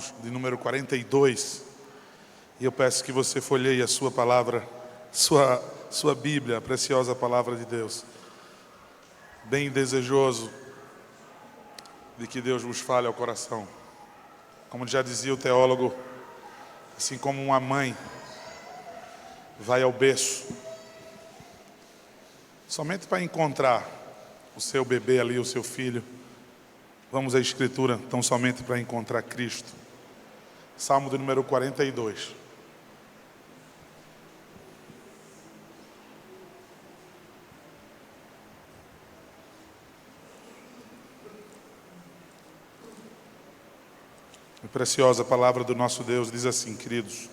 Salmos de número 42. E eu peço que você folheie a sua palavra, sua Bíblia, a preciosa palavra de Deus. Bem desejoso de que Deus vos fale ao coração. Como já dizia o teólogo, assim como uma mãe vai ao berço somente para encontrar o seu bebê ali, o seu filho, vamos à Escritura, então somente para encontrar Cristo. Salmo de número 42. A preciosa palavra do nosso Deus diz assim, queridos: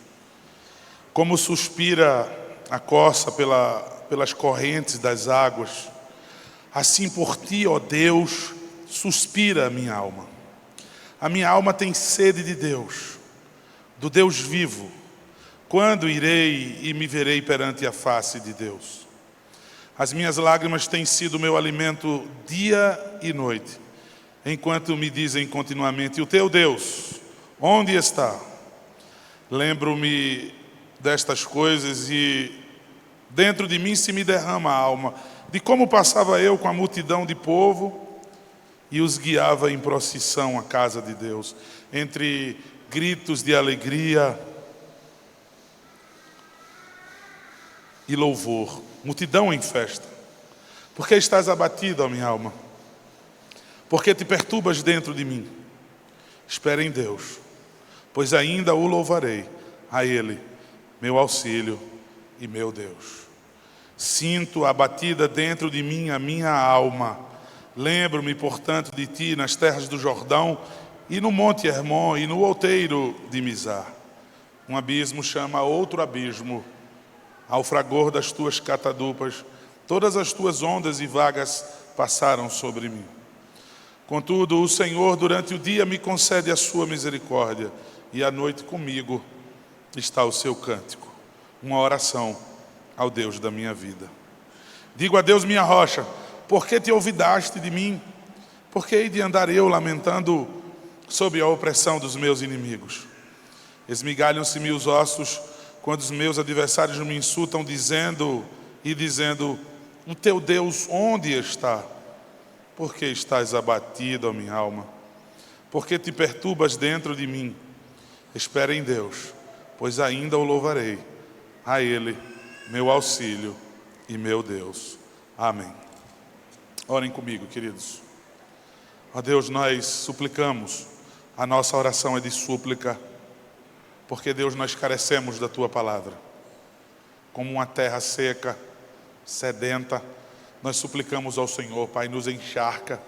como suspira a corça pelas correntes das águas, assim por ti, ó Deus, suspira a minha alma. A minha alma tem sede de Deus, do Deus vivo. Quando irei e me verei perante a face de Deus? As minhas lágrimas têm sido meu alimento dia e noite, enquanto me dizem continuamente: o teu Deus, onde está? Lembro-me destas coisas e dentro de mim se me derrama a alma, de como passava eu com a multidão de povo e os guiava em procissão à casa de Deus, entre gritos de alegria e louvor, multidão em festa. Por que estás abatida, ó minha alma? Por que te perturbas dentro de mim? Espera em Deus, pois ainda o louvarei, a Ele, meu auxílio e meu Deus. Sinto abatida dentro de mim a minha alma. Lembro-me, portanto, de ti nas terras do Jordão, e no monte Hermon, e no outeiro de Mizar. Um abismo chama outro abismo, ao fragor das tuas catadupas, todas as tuas ondas e vagas passaram sobre mim. Contudo, o Senhor durante o dia me concede a sua misericórdia, e à noite comigo está o seu cântico, uma oração ao Deus da minha vida. Digo a Deus, minha rocha: por que te olvidaste de mim? Por que hei de andar eu lamentando sob a opressão dos meus inimigos? Esmigalham-se-me os ossos quando os meus adversários me insultam, dizendo: o teu Deus onde está? Por que estás abatido, ó minha alma? Por que te perturbas dentro de mim? Espera em Deus, pois ainda o louvarei, a Ele, meu auxílio e meu Deus. Amém. Orem comigo, queridos. Ó Deus, nós suplicamos, a nossa oração é de súplica, porque, Deus, nós carecemos da Tua palavra. Como uma terra seca, sedenta, nós suplicamos ao Senhor, Pai, nos encharca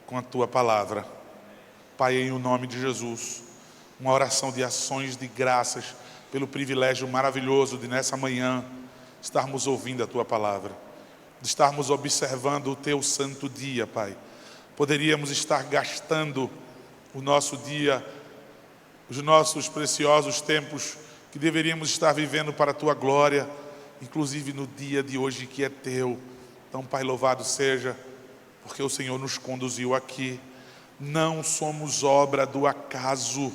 com a Tua palavra. Pai, em o nome de Jesus, uma oração de ações de graças pelo privilégio maravilhoso de nessa manhã estarmos ouvindo a Tua palavra, de estarmos observando o Teu santo dia, Pai. Poderíamos estar gastando o nosso dia, os nossos preciosos tempos que deveríamos estar vivendo para a Tua glória, inclusive no dia de hoje que é Teu. Então, Pai, louvado seja, porque o Senhor nos conduziu aqui. Não somos obra do acaso,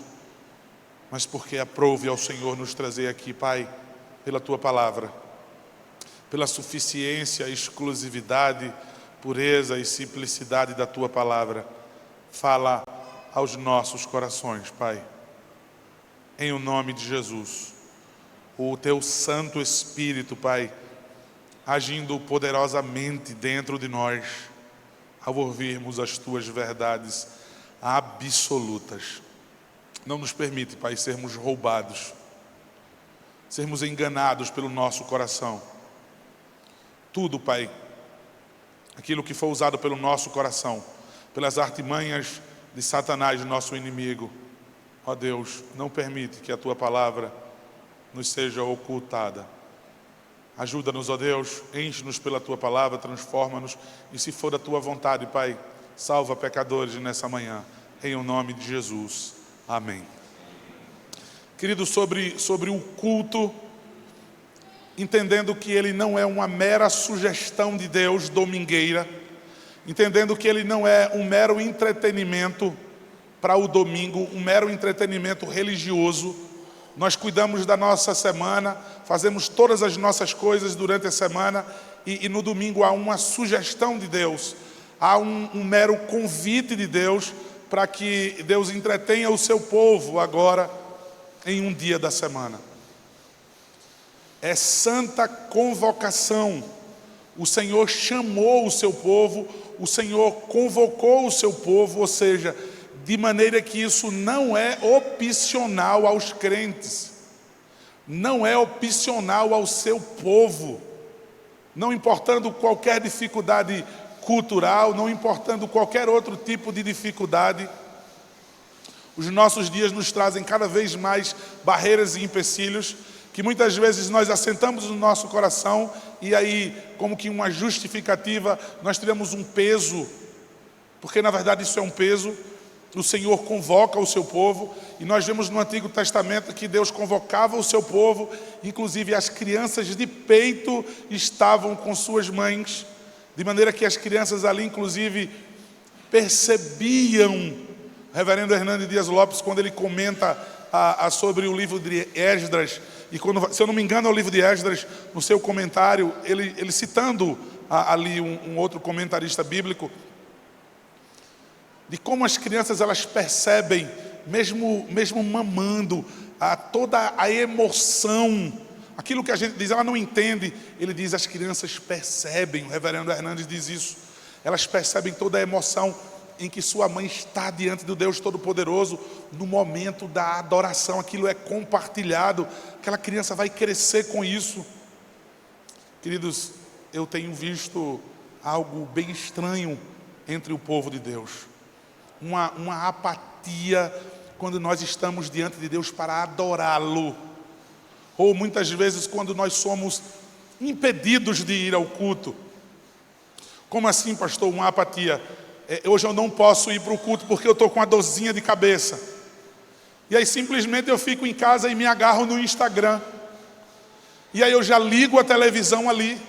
mas porque aprouve ao Senhor nos trazer aqui, Pai, pela Tua palavra, pela suficiência, exclusividade, pureza e simplicidade da Tua palavra. Fala aos nossos corações, Pai, em o nome de Jesus. O Teu Santo Espírito, Pai, agindo poderosamente dentro de nós, ao ouvirmos as Tuas verdades absolutas. Não nos permite, Pai, sermos roubados, sermos enganados pelo nosso coração. Tudo, Pai, aquilo que for usado pelo nosso coração, pelas artimanhas de Satanás, nosso inimigo, ó Deus, não permite que a Tua palavra nos seja ocultada. Ajuda-nos, ó Deus, enche-nos pela Tua palavra, transforma-nos, e se for da Tua vontade, Pai, salva pecadores nessa manhã, em o nome de Jesus. Amém. Querido, sobre o culto, entendendo que ele não é uma mera sugestão de Deus domingueira, entendendo que ele não é um mero entretenimento, para o domingo um mero entretenimento religioso. Nós cuidamos da nossa semana, fazemos todas as nossas coisas durante a semana e no domingo há uma sugestão de Deus, há um mero convite de Deus para que Deus entretenha o seu povo agora em um dia da semana. É santa convocação. O Senhor chamou o seu povo, o Senhor convocou o seu povo, ou seja, de maneira que isso não é opcional aos crentes, não é opcional ao seu povo, não importando qualquer dificuldade cultural, não importando qualquer outro tipo de dificuldade. Os nossos dias nos trazem cada vez mais barreiras e empecilhos, que muitas vezes nós assentamos no nosso coração e aí, como que uma justificativa, nós tiramos um peso, porque na verdade isso é um peso. O Senhor convoca o seu povo, e nós vemos no Antigo Testamento que Deus convocava o seu povo, inclusive as crianças de peito estavam com suas mães, de maneira que as crianças ali, inclusive, percebiam. O reverendo Hernandes Dias Lopes, quando ele comenta sobre o livro de Esdras, e quando, se eu não me engano é o livro de Esdras, no seu comentário, ele citando ali um outro comentarista bíblico, de como as crianças elas percebem, mesmo mamando, toda a emoção, aquilo que a gente diz, ela não entende, ele diz, as crianças percebem, o reverendo Hernandes diz isso, elas percebem toda a emoção em que sua mãe está diante do Deus Todo-Poderoso, no momento da adoração, aquilo é compartilhado, aquela criança vai crescer com isso. Queridos, eu tenho visto algo bem estranho entre o povo de Deus, uma apatia quando nós estamos diante de Deus para adorá-lo, ou muitas vezes quando nós somos impedidos de ir ao culto. Como assim, pastor, uma apatia? Hoje eu não posso ir para o culto porque eu estou com uma dorzinha de cabeça, e aí simplesmente eu fico em casa e me agarro no Instagram, e aí eu já ligo a televisão ali.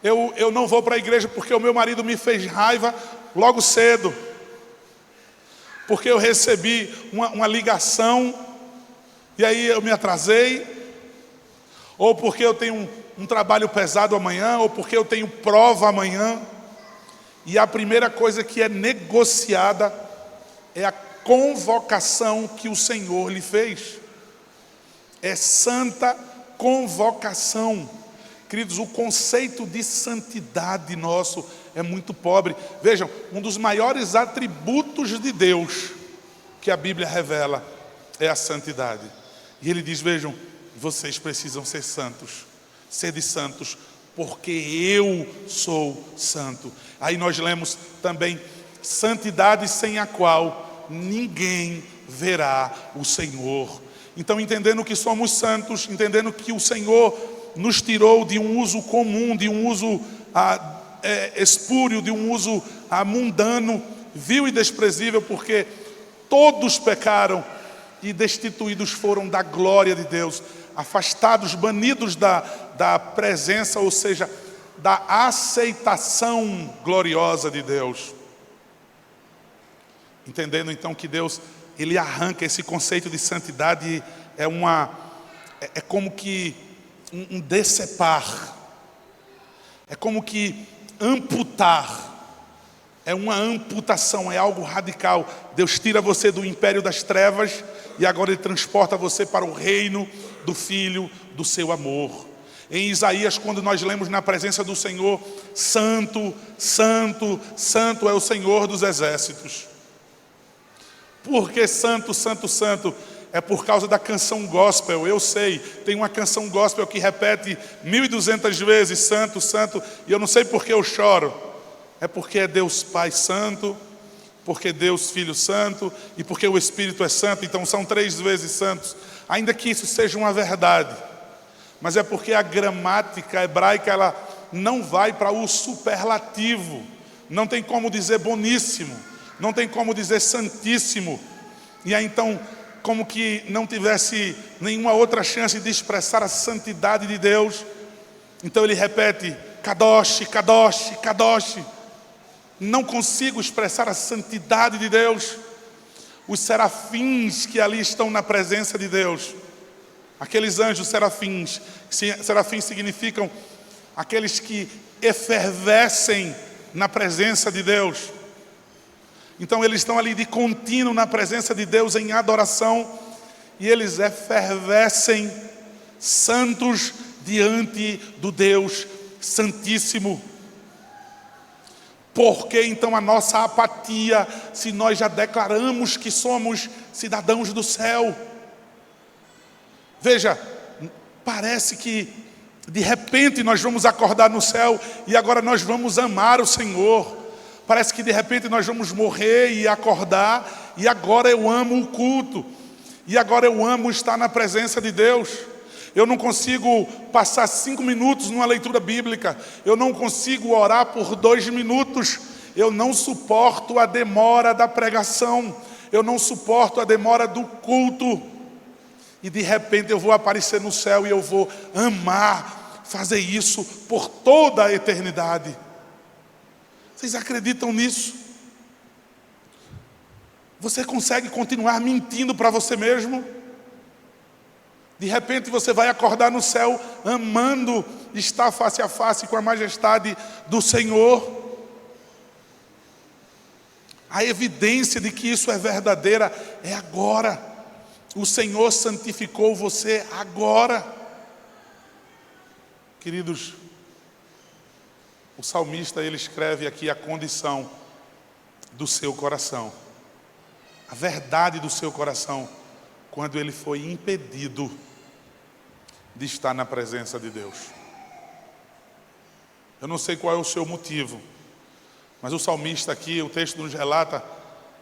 Eu não vou para a igreja porque o meu marido me fez raiva logo cedo, porque eu recebi uma ligação e aí eu me atrasei, ou porque eu tenho um trabalho pesado amanhã, ou porque eu tenho prova amanhã. E a primeira coisa que é negociada é a convocação que o Senhor lhe fez. É santa convocação. Queridos, o conceito de santidade nosso é muito pobre. Vejam, um dos maiores atributos de Deus que a Bíblia revela é a santidade. E ele diz, vejam, vocês precisam ser santos. Sede santos, porque eu sou santo. Aí nós lemos também, santidade sem a qual ninguém verá o Senhor. Então, entendendo que somos santos, entendendo que o Senhor nos tirou de um uso comum, de um uso espúrio, de um uso mundano, vil e desprezível, porque todos pecaram e destituídos foram da glória de Deus, afastados, banidos da presença, ou seja, da aceitação gloriosa de Deus. Entendendo então que Deus, Ele arranca esse conceito de santidade, é como que um decepar, é como que amputar, é uma amputação, é algo radical. Deus tira você do império das trevas e agora Ele transporta você para o reino do Filho do seu amor. Em Isaías, quando nós lemos na presença do Senhor, santo, santo, santo é o Senhor dos exércitos. Por que santo, santo, santo? É por causa da canção gospel. Eu sei, tem uma canção gospel que repete 1200 vezes santo, santo, e eu não sei por que eu choro. É porque é Deus Pai santo, porque Deus Filho santo e porque o Espírito é santo. Então são 3 vezes santos. Ainda que isso seja uma verdade, mas é porque a gramática hebraica ela não vai para o superlativo. Não tem como dizer boníssimo, não tem como dizer santíssimo. E aí então, como que não tivesse nenhuma outra chance de expressar a santidade de Deus, então ele repete, Kadosh, Kadosh, Kadosh. não consigo expressar a santidade de Deus. Os serafins que ali estão na presença de Deus, aqueles anjos serafins, serafins significam aqueles que efervescem na presença de Deus. Então eles estão ali de contínuo na presença de Deus em adoração, e eles efervescem santos diante do Deus Santíssimo. Por que então a nossa apatia, se nós já declaramos que somos cidadãos do céu? Veja, parece que de repente nós vamos acordar no céu e agora nós vamos amar o Senhor. Parece que de repente nós vamos morrer e acordar e agora eu amo o culto. E agora eu amo estar na presença de Deus. Eu não consigo passar 5 minutos numa leitura bíblica. Eu não consigo orar por 2 minutos. Eu não suporto a demora da pregação. Eu não suporto a demora do culto. E de repente eu vou aparecer no céu e eu vou amar fazer isso por toda a eternidade. Vocês acreditam nisso? Você consegue continuar mentindo para você mesmo? De repente você vai acordar no céu amando estar face a face com a majestade do Senhor. A evidência de que isso é verdadeira é agora. O Senhor santificou você agora. Queridos, o salmista ele escreve aqui a condição do seu coração, a verdade do seu coração, quando ele foi impedido de estar na presença de Deus. Eu não sei qual é o seu motivo, mas o salmista aqui, o texto nos relata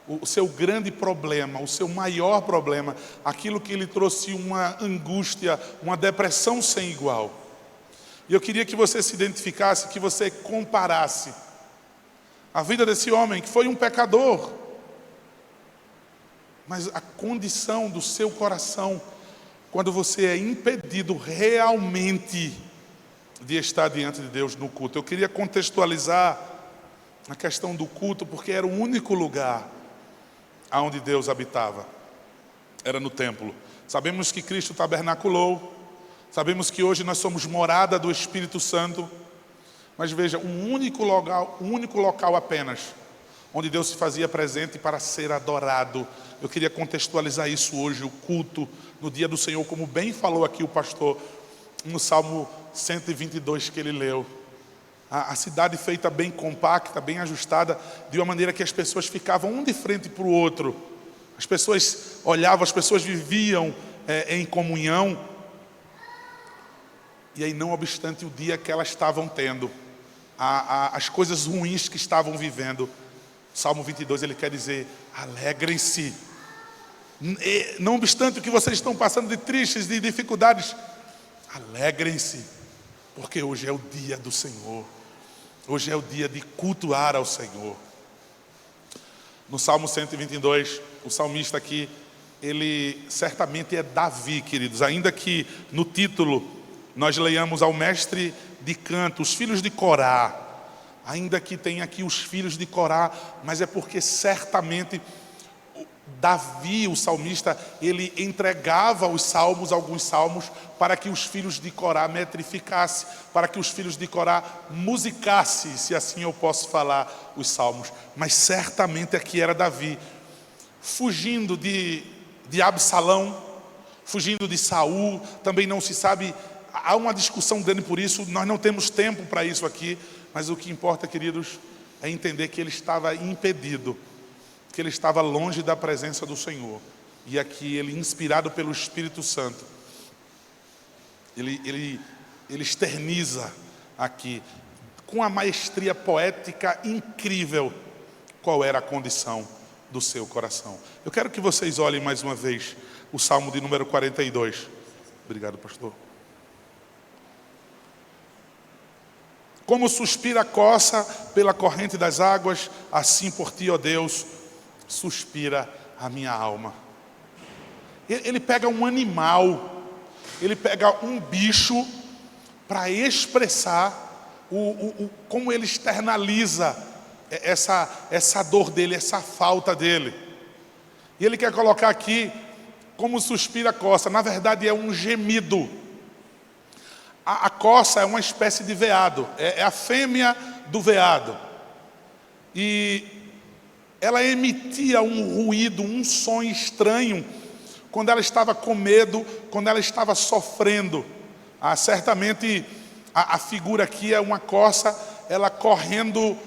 o seu grande problema, o seu maior problema, aquilo que lhe trouxe uma angústia, uma depressão sem igual. E eu queria que você se identificasse, que você comparasse a vida desse homem, que foi um pecador, mas a condição do seu coração, quando você é impedido realmente de estar diante de Deus no culto. Eu queria contextualizar a questão do culto, porque era o único lugar onde Deus habitava, era no templo. Sabemos que Cristo tabernaculou, sabemos que hoje nós somos morada do Espírito Santo, mas veja, um único local apenas, onde Deus se fazia presente para ser adorado. Eu queria contextualizar isso hoje, o culto no dia do Senhor, como bem falou aqui o pastor, no Salmo 122 que ele leu. A cidade feita bem compacta, bem ajustada, de uma maneira que as pessoas ficavam um de frente para o outro. As pessoas olhavam, as pessoas viviam em comunhão. E aí, não obstante o dia que elas estavam tendo, as coisas ruins que estavam vivendo, Salmo 22 ele quer dizer, alegrem-se. Não obstante o que vocês estão passando de tristes, de dificuldades, alegrem-se, porque hoje é o dia do Senhor. Hoje é o dia de cultuar ao Senhor. No Salmo 122, o salmista aqui, ele certamente é Davi, queridos. Ainda que no título nós leiamos ao mestre de canto, os filhos de Corá. Ainda que tenha aqui os filhos de Corá, mas é porque certamente Davi, o salmista, ele entregava os salmos, alguns salmos, para que os filhos de Corá metrificassem, para que os filhos de Corá musicassem, se assim eu posso falar, os salmos. Mas certamente aqui era Davi, fugindo de Absalão, fugindo de Saul, também não se sabe, há uma discussão grande por isso, nós não temos tempo para isso aqui, mas o que importa, queridos, é entender que ele estava impedido, que ele estava longe da presença do Senhor. E aqui ele, inspirado pelo Espírito Santo, ele externiza aqui, com a maestria poética incrível, qual era a condição do seu coração. Eu quero que vocês olhem mais uma vez o Salmo de número 42. Obrigado, pastor. Como suspira a coça pela corrente das águas, assim por ti, ó Deus, suspira a minha alma. Ele pega um animal, ele pega um bicho para expressar como ele externaliza essa dor dele, essa falta dele. E ele quer colocar aqui como suspira a coça. Na verdade é um gemido. A coça é uma espécie de veado, é a fêmea do veado. E ela emitia um ruído, um som estranho, quando ela estava com medo, quando ela estava sofrendo. Certamente a figura aqui é uma coça, ela correndo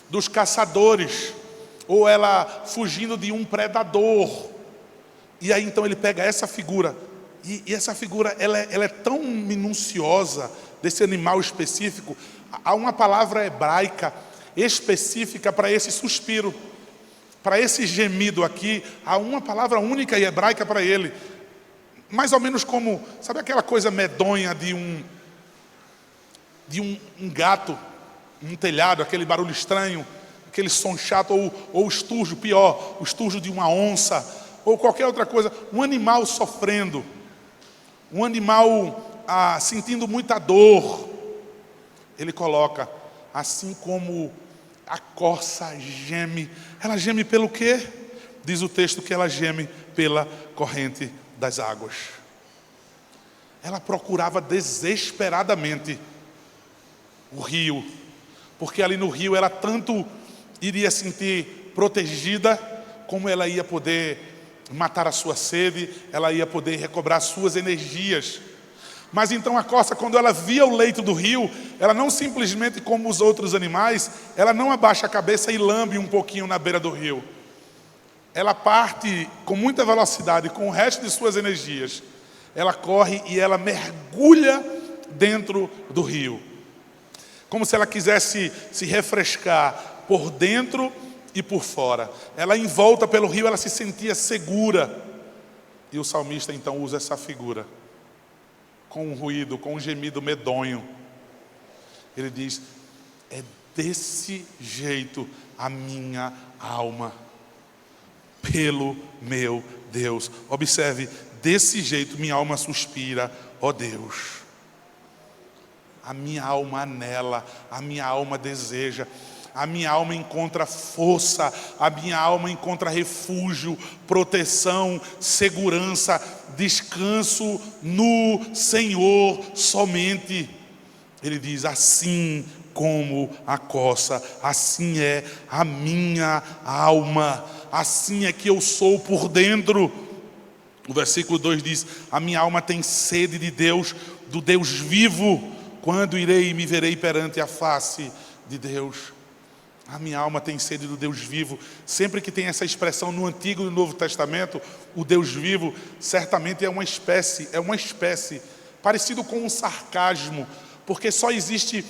dos caçadores, ou ela fugindo de um predador. E aí então ele pega essa figura, e essa figura ela é tão minuciosa desse animal específico. Há uma palavra hebraica específica para esse suspiro, para esse gemido aqui. Há uma palavra única e hebraica para ele. Mais ou menos como, sabe aquela coisa medonha de um gato, um telhado, aquele barulho estranho, aquele som chato, ou o esturjo, pior, o esturjo de uma onça, ou qualquer outra coisa. Um animal sofrendo, um animal sentindo muita dor. Ele coloca, assim como a corça geme. Ela geme pelo quê? Diz o texto que ela geme pela corrente das águas. Ela procurava desesperadamente o rio, porque ali no rio ela tanto iria sentir protegida, como ela ia poder matar a sua sede, ela ia poder recobrar suas energias. Mas então a coça, quando ela via o leito do rio, ela não simplesmente, como os outros animais, ela não abaixa a cabeça e lambe um pouquinho na beira do rio. Ela parte com muita velocidade, com o resto de suas energias. Ela corre e ela mergulha dentro do rio, como se ela quisesse se refrescar por dentro e por fora. Ela envolta pelo rio, ela se sentia segura. E o salmista então usa essa figura, com um ruído, com um gemido medonho. Ele diz: é desse jeito a minha alma, pelo meu Deus. Observe, desse jeito minha alma suspira, ó Deus. A minha alma anela, a minha alma deseja, a minha alma encontra força, a minha alma encontra refúgio, proteção, segurança, descanso no Senhor somente. Ele diz: assim como a coça, assim é a minha alma, assim é que eu sou por dentro. O versículo 2 diz: a minha alma tem sede de Deus, do Deus vivo. Quando irei e me verei perante a face de Deus? A minha alma tem sede do Deus vivo. Sempre que tem essa expressão no Antigo e no Novo Testamento, o Deus vivo, certamente é uma espécie, parecido com um sarcasmo, porque só existe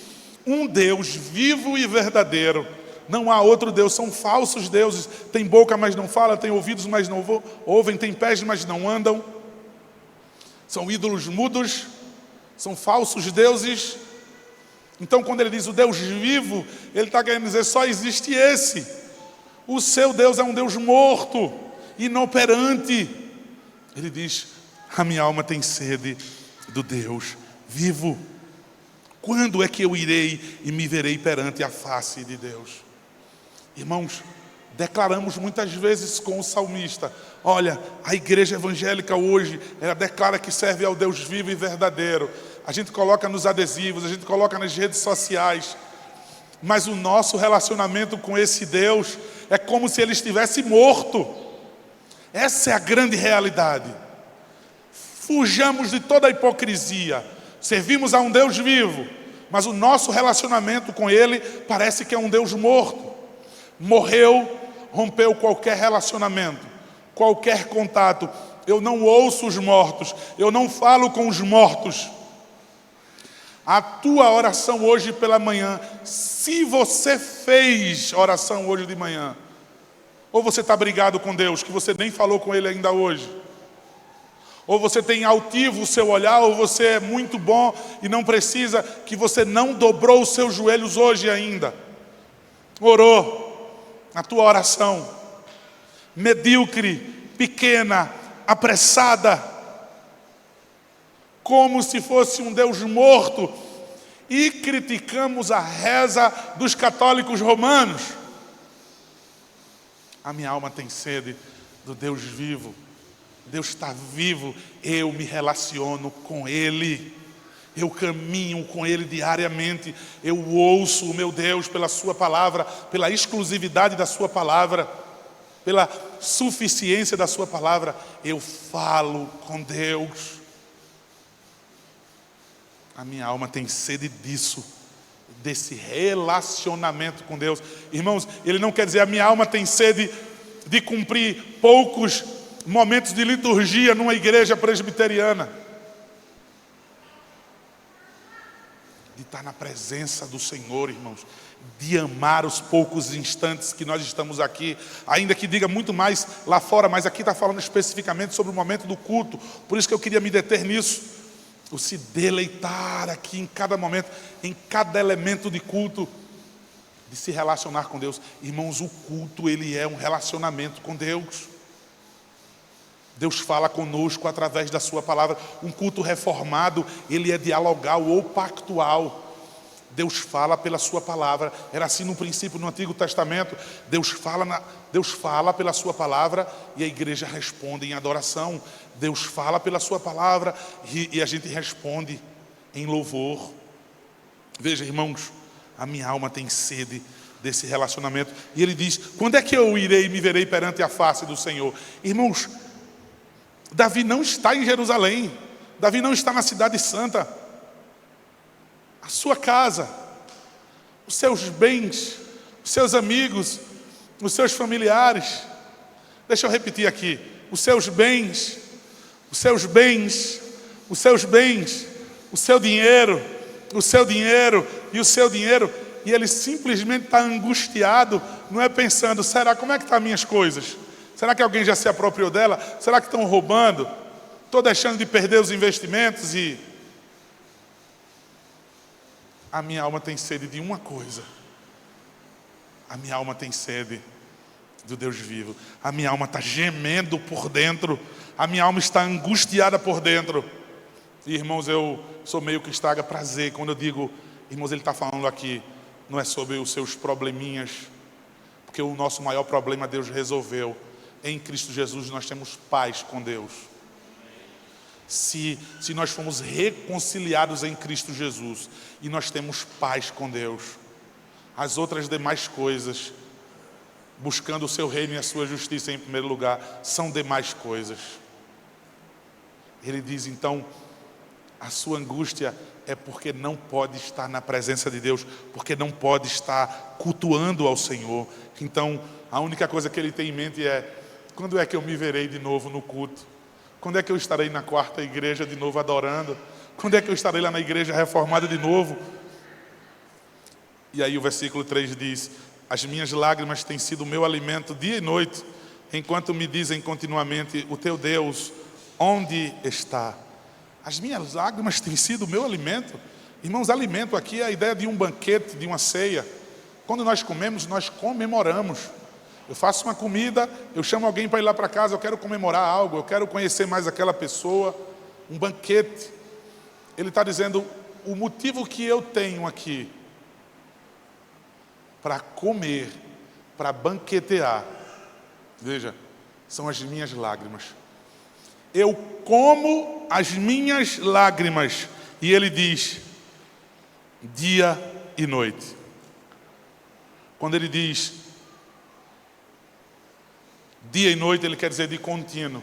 um Deus vivo e verdadeiro. Não há outro Deus, são falsos deuses. Tem boca, mas não fala, tem ouvidos, mas não ouvem, tem pés, mas não andam. São ídolos mudos, são falsos deuses. Então quando ele diz o Deus vivo, ele está querendo dizer, só existe esse. O seu Deus é um Deus morto, inoperante. Ele diz: a minha alma tem sede do Deus vivo. Quando é que eu irei e me verei perante a face de Deus? Irmãos, declaramos muitas vezes com o salmista: olha, a igreja evangélica hoje, ela declara que serve ao Deus vivo e verdadeiro. A gente coloca nos adesivos, a gente coloca nas redes sociais, mas o nosso relacionamento com esse Deus é como se ele estivesse morto. Essa é a grande realidade. Fujamos de toda a hipocrisia. Servimos a um Deus vivo, mas o nosso relacionamento com ele parece que é um Deus morto. Morreu, rompeu qualquer relacionamento, qualquer contato. Eu não ouço os mortos, eu não falo com os mortos. A tua oração hoje pela manhã, se você fez oração hoje de manhã, ou você está brigado com Deus, que você nem falou com Ele ainda hoje, ou você tem altivo o seu olhar, ou você é muito bom e não precisa, que você não dobrou os seus joelhos hoje ainda, orou, a tua oração, medíocre, pequena, apressada, como se fosse um Deus morto, e criticamos a reza dos católicos romanos. A minha alma tem sede do Deus vivo. Deus está vivo, eu me relaciono com Ele. Eu caminho com Ele diariamente. Eu ouço o meu Deus pela Sua palavra, pela exclusividade da Sua palavra, pela suficiência da Sua palavra. Eu falo com Deus. A minha alma tem sede disso, desse relacionamento com Deus. Irmãos, ele não quer dizer a minha alma tem sede de cumprir poucos momentos de liturgia numa igreja presbiteriana. De estar na presença do Senhor, irmãos. De amar os poucos instantes que nós estamos aqui. Ainda que diga muito mais lá fora, mas aqui está falando especificamente sobre o momento do culto. Por isso que eu queria me deter nisso. O se deleitar aqui em cada momento, em cada elemento de culto, de se relacionar com Deus. Irmãos, o culto, ele é um relacionamento com Deus. Deus fala conosco através da sua palavra. Um culto reformado, ele é dialogal ou pactual. Deus fala pela sua palavra. Era assim no princípio, no Antigo Testamento. Deus fala pela sua palavra e a igreja responde em adoração. Deus fala pela sua palavra e a gente responde em louvor. Veja, irmãos, a minha alma tem sede desse relacionamento. E ele diz, quando é que eu irei e me verei perante a face do Senhor? Irmãos, Davi não está em Jerusalém. Davi não está na cidade santa. A sua casa, os seus bens, os seus amigos, os seus familiares. Deixa eu repetir aqui. Os seus bens, os seus bens, os seus bens, o seu dinheiro e o seu dinheiro. E ele simplesmente está angustiado, não é pensando, será, como é que estão as minhas coisas? Será que alguém já se apropriou dela? Será que estão roubando? Estou deixando de perder os investimentos e... A minha alma tem sede de uma coisa. A minha alma tem sede do Deus vivo. A minha alma está gemendo por dentro. A minha alma está angustiada por dentro. E, irmãos, eu sou meio que estraga prazer quando eu digo, irmãos, ele está falando aqui, não é sobre os seus probleminhas, porque o nosso maior problema Deus resolveu. Em Cristo Jesus nós temos paz com Deus. Se nós fomos reconciliados em Cristo Jesus e nós temos paz com Deus, as outras demais coisas, buscando o seu reino e a sua justiça em primeiro lugar, são demais coisas. Ele diz então, a sua angústia é porque não pode estar na presença de Deus, porque não pode estar cultuando ao Senhor. Então a única coisa que ele tem em mente é, quando é que eu me verei de novo no culto? Quando é que eu estarei na quarta igreja de novo adorando? Quando é que eu estarei lá na igreja reformada de novo? E aí o versículo 3 diz, as minhas lágrimas têm sido o meu alimento dia e noite, enquanto me dizem continuamente, o teu Deus, onde está? As minhas lágrimas têm sido o meu alimento. Irmãos, alimento aqui é a ideia de um banquete, de uma ceia. Quando nós comemos, nós comemoramos. Eu faço uma comida, eu chamo alguém para ir lá para casa, eu quero comemorar algo, eu quero conhecer mais aquela pessoa, um banquete. Ele está dizendo, o motivo que eu tenho aqui para comer, para banquetear, veja, são as minhas lágrimas. Eu como as minhas lágrimas. E ele diz, dia e noite. Quando ele diz dia e noite, ele quer dizer de contínuo.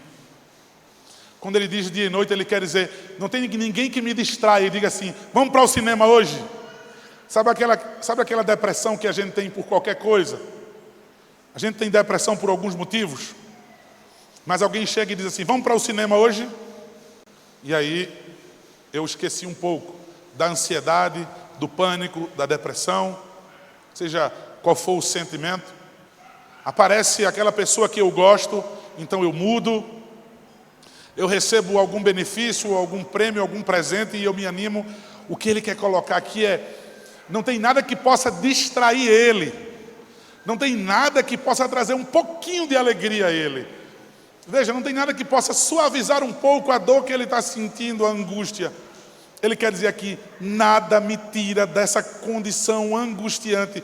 Quando ele diz dia e noite, ele quer dizer, não tem ninguém que me distraia e diga assim, vamos para o cinema hoje? Sabe aquela depressão que a gente tem por qualquer coisa? A gente tem depressão por alguns motivos, mas alguém chega e diz assim, vamos para o cinema hoje? E aí, eu esqueci um pouco da ansiedade, do pânico, da depressão, seja qual for o sentimento. Aparece aquela pessoa que eu gosto, então eu mudo. Eu recebo algum benefício, algum prêmio, algum presente e eu me animo. O que ele quer colocar aqui é, não tem nada que possa distrair ele. Não tem nada que possa trazer um pouquinho de alegria a ele. Veja, não tem nada que possa suavizar um pouco a dor que ele está sentindo, a angústia. Ele quer dizer aqui, nada me tira dessa condição angustiante.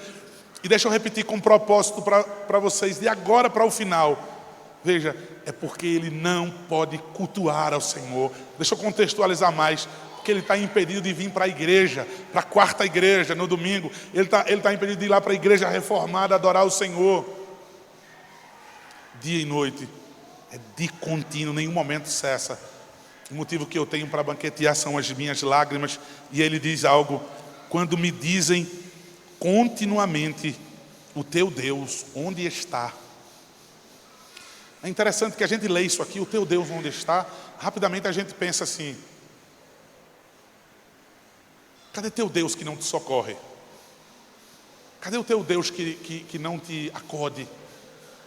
E deixa eu repetir com propósito para vocês, de agora para o final. Veja, é porque ele não pode cultuar ao Senhor. Deixa eu contextualizar mais. Porque ele está impedido de vir para a igreja, para a quarta igreja, no domingo. Ele tá impedido de ir lá para a igreja reformada, adorar o Senhor. Dia e noite, é de contínuo, nenhum momento cessa. O motivo que eu tenho para banquetear são as minhas lágrimas. E ele diz algo, quando me dizem continuamente, o teu Deus, onde está? É interessante que a gente lê isso aqui, o teu Deus onde está? Rapidamente a gente pensa assim, cadê teu Deus que não te socorre? Cadê o teu Deus que não te acode?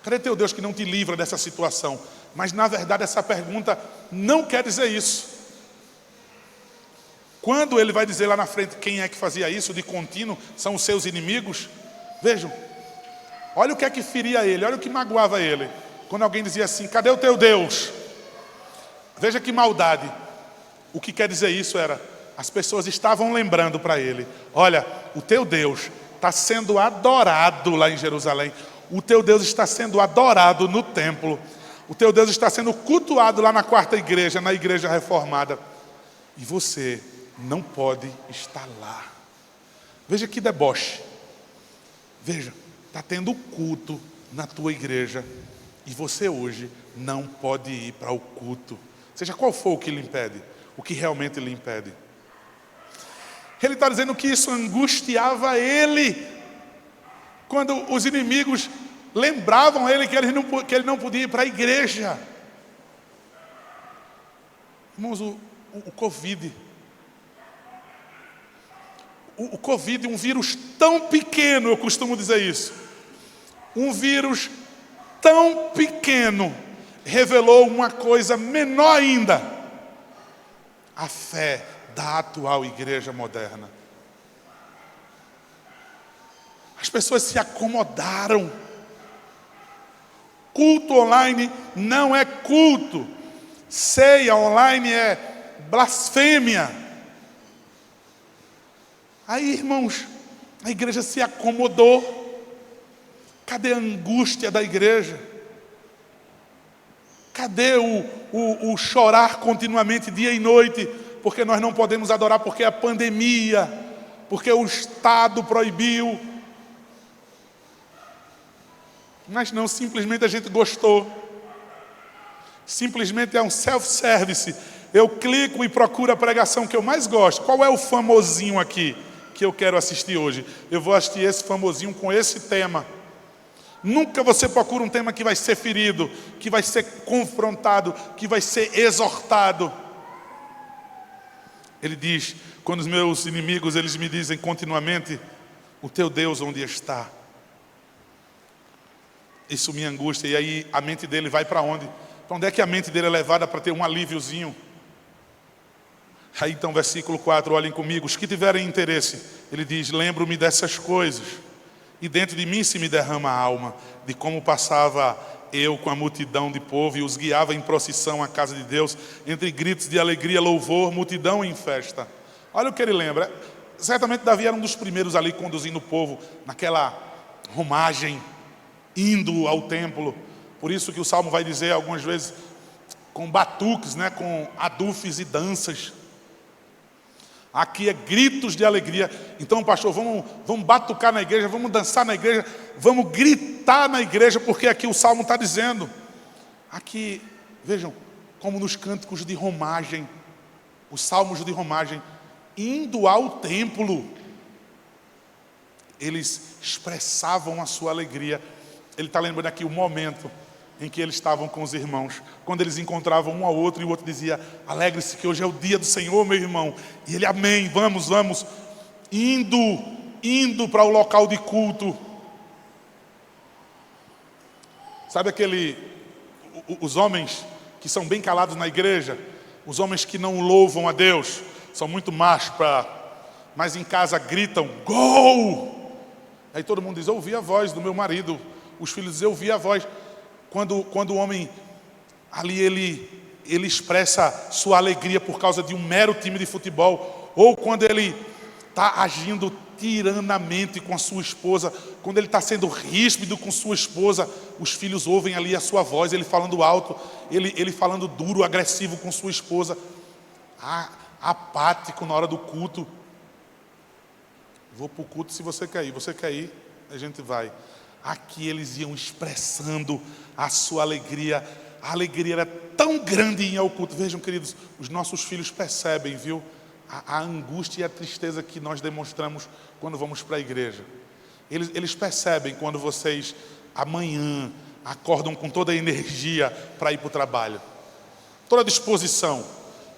Cadê teu Deus que não te livra dessa situação? Mas na verdade essa pergunta não quer dizer isso. Quando ele vai dizer lá na frente quem é que fazia isso de contínuo, são os seus inimigos. Vejam, olha o que é que feria ele, olha o que magoava ele. Quando alguém dizia assim, cadê o teu Deus? Veja que maldade. O que quer dizer isso era, as pessoas estavam lembrando para ele, olha, o teu Deus está sendo adorado lá em Jerusalém. O teu Deus está sendo adorado no templo. O teu Deus está sendo cultuado lá na quarta igreja, na igreja reformada. E você não pode estar lá. Veja que deboche. Veja, está tendo culto na tua igreja. E você hoje não pode ir para o culto. Seja qual for o que lhe impede. O que realmente lhe impede. Ele está dizendo que isso angustiava ele. Quando os inimigos lembravam ele que ele não podia ir para a igreja. Irmãos, o Covid. O Covid, um vírus tão pequeno, eu costumo dizer isso. Um vírus tão pequeno revelou uma coisa menor ainda. A fé da atual igreja moderna. As pessoas se acomodaram. Culto online não é culto. Ceia online é blasfêmia. Aí, irmãos, a igreja se acomodou. Cadê a angústia da igreja? Cadê o chorar continuamente dia e noite? Porque nós não podemos adorar, porque é a pandemia, porque o Estado proibiu. Mas não, simplesmente a gente gostou. Simplesmente é um self-service. Eu clico e procuro a pregação que eu mais gosto. Qual é o famosinho aqui que eu quero assistir hoje? Eu vou assistir esse famosinho com esse tema. Nunca você procura um tema que vai ser ferido, que vai ser confrontado, que vai ser exortado. Ele diz, quando os meus inimigos, eles me dizem continuamente, o teu Deus onde está? Isso me angustia. E aí a mente dele vai para onde? Para onde é que a mente dele é levada para ter um alíviozinho? Aí então versículo 4, olhem comigo. Os que tiverem interesse, ele diz, lembro-me dessas coisas. E dentro de mim se me derrama a alma, de como passava eu com a multidão de povo e os guiava em procissão à casa de Deus, entre gritos de alegria, louvor, multidão em festa. Olha o que ele lembra. Certamente Davi era um dos primeiros ali conduzindo o povo naquela romagem, indo ao templo. Por isso que o Salmo vai dizer algumas vezes, com batuques, né, com adufes e danças. Aqui é gritos de alegria. Então, pastor, vamos batucar na igreja, vamos dançar na igreja, vamos gritar na igreja, porque aqui o Salmo está dizendo. Aqui, vejam, como nos cânticos de romagem, os salmos de romagem, indo ao templo, eles expressavam a sua alegria. Ele está lembrando aqui o momento em que eles estavam com os irmãos, quando eles encontravam um ao outro e o outro dizia, alegre-se que hoje é o dia do Senhor, meu irmão. E ele, amém, vamos, indo para o local de culto. Sabe os homens que são bem calados na igreja, os homens que não louvam a Deus, são muito machos, mas em casa gritam, gol! Aí todo mundo diz, eu ouvi a voz do meu marido. Os filhos dizem, eu ouvi a voz. Quando o homem ali ele expressa sua alegria por causa de um mero time de futebol, ou quando ele está agindo tiranamente com a sua esposa, quando ele está sendo ríspido com sua esposa, os filhos ouvem ali a sua voz, ele falando alto, ele falando duro, agressivo com sua esposa, apático na hora do culto. Vou para o culto se você quer ir, a gente vai. Aqui eles iam expressando a sua alegria. A alegria era tão grande em ir ao culto. Vejam, queridos, os nossos filhos percebem, viu? A angústia e a tristeza que nós demonstramos quando vamos para a igreja. Eles percebem quando vocês amanhã acordam com toda a energia para ir para o trabalho. Toda a disposição,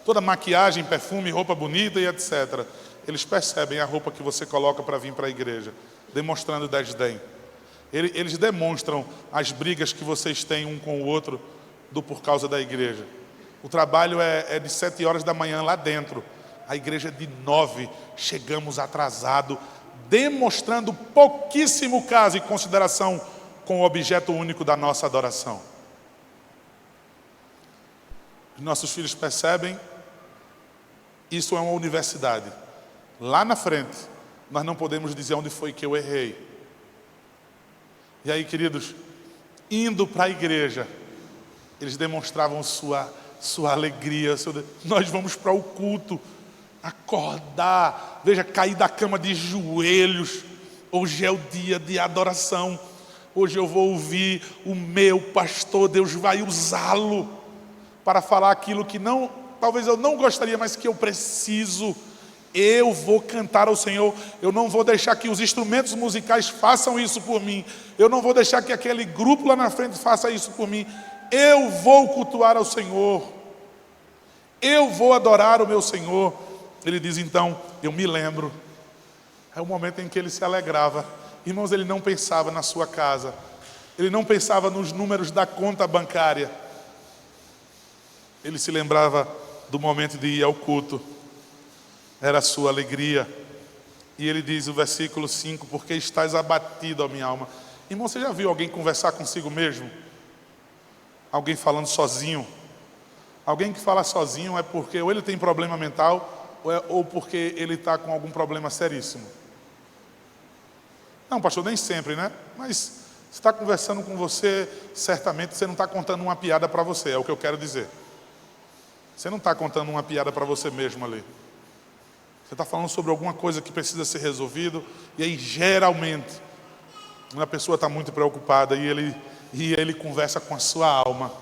toda a maquiagem, perfume, roupa bonita e etc. Eles percebem a roupa que você coloca para vir para a igreja, demonstrando desdém. Eles demonstram as brigas que vocês têm um com o outro por causa da igreja. O trabalho é de 7 horas da manhã lá dentro. A igreja é de 9, chegamos atrasado, demonstrando pouquíssimo caso e consideração com o objeto único da nossa adoração. Os nossos filhos percebem, isso é uma universidade. Lá na frente, nós não podemos dizer onde foi que eu errei. E aí, queridos, indo para a igreja, eles demonstravam sua alegria. Nós vamos para o culto, acordar, veja, cair da cama de joelhos. Hoje é o dia de adoração. Hoje eu vou ouvir o meu pastor, Deus vai usá-lo para falar aquilo que talvez eu não gostaria, mas que eu preciso. Eu vou cantar ao Senhor. Eu não vou deixar que os instrumentos musicais façam isso por mim. Eu não vou deixar que aquele grupo lá na frente faça isso por mim. Eu vou cultuar ao Senhor. Eu vou adorar o meu Senhor. Ele diz então, eu me lembro. É o momento em que ele se alegrava. Irmãos, ele não pensava na sua casa. Ele não pensava nos números da conta bancária. Ele se lembrava do momento de ir ao culto. Era a sua alegria. E ele diz o versículo 5, porque estás abatido, ó minha alma. Irmão, você já viu alguém conversar consigo mesmo? Alguém falando sozinho? Alguém que fala sozinho é porque ou ele tem problema mental, ou porque ele está com algum problema seríssimo. Não, pastor, nem sempre, né? Mas você está conversando com você, certamente você não está contando uma piada para você, é o que eu quero dizer. Você não está contando uma piada para você mesmo ali. Você está falando sobre alguma coisa que precisa ser resolvido, e aí geralmente a pessoa está muito preocupada e ele conversa com a sua alma,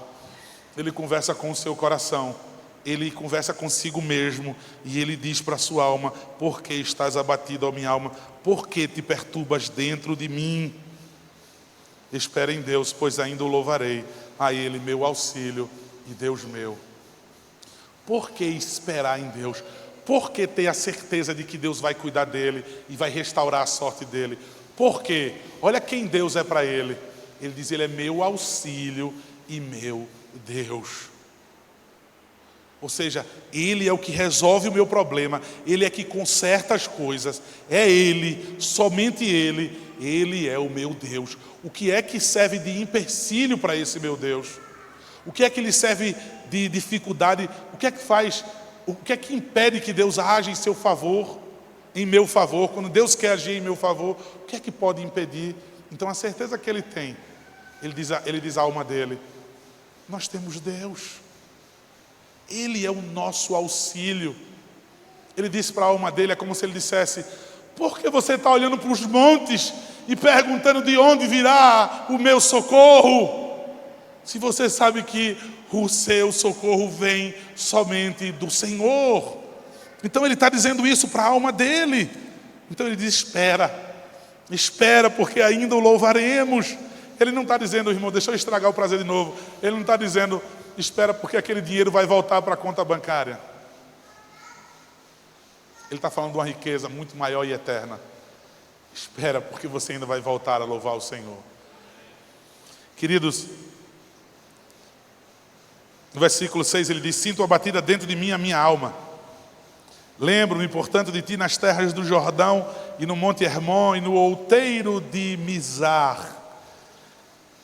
ele conversa com o seu coração, ele conversa consigo mesmo e ele diz para a sua alma: por que estás abatido, ó minha alma? Por que te perturbas dentro de mim? Espera em Deus, pois ainda o louvarei, a Ele meu auxílio e Deus meu. Por que esperar em Deus? Por que ter a certeza de que Deus vai cuidar dele e vai restaurar a sorte dele? Por quê? Olha quem Deus é para ele. Ele diz, ele é meu auxílio e meu Deus. Ou seja, ele é o que resolve o meu problema. Ele é que conserta as coisas. É ele, somente ele é o meu Deus. O que é que serve de empecilho para esse meu Deus? O que é que lhe serve de dificuldade? O que é que faz? O que é que impede que Deus age em seu favor, em meu favor? Quando Deus quer agir em meu favor, o que é que pode impedir? Então a certeza que ele tem, ele diz à alma dele, nós temos Deus. Ele é o nosso auxílio. Ele disse para a alma dele, é como se ele dissesse, por que você está olhando para os montes e perguntando de onde virá o meu socorro? Se você sabe que o seu socorro vem somente do Senhor. Então ele está dizendo isso para a alma dele. Então ele diz, espera, porque ainda o louvaremos. Ele não está dizendo, irmão, deixa eu estragar o prazer de novo. Ele não está dizendo, espera porque aquele dinheiro vai voltar para a conta bancária. Ele está falando de uma riqueza muito maior e eterna. Espera porque você ainda vai voltar a louvar o Senhor. Queridos, no versículo 6 ele diz, sinto a batida dentro de mim a minha alma. Lembro-me, portanto, de ti nas terras do Jordão e no Monte Hermon e no outeiro de Mizar.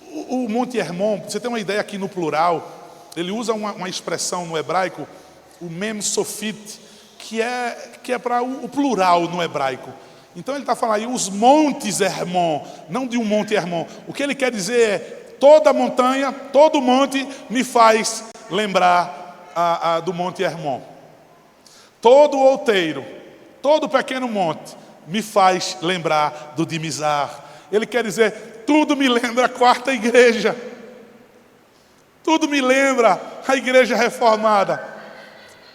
O Monte Hermon, você tem uma ideia aqui no plural, ele usa uma expressão no hebraico, o mem sofit, que que é para o plural no hebraico. Então ele está falando aí os montes Hermon, não de um monte Hermon. O que ele quer dizer é, toda montanha, todo monte me faz lembrar do monte Hermon. Todo outeiro, todo pequeno monte me faz lembrar do de Mizar. Ele quer dizer, tudo me lembra a quarta igreja. Tudo me lembra a igreja reformada.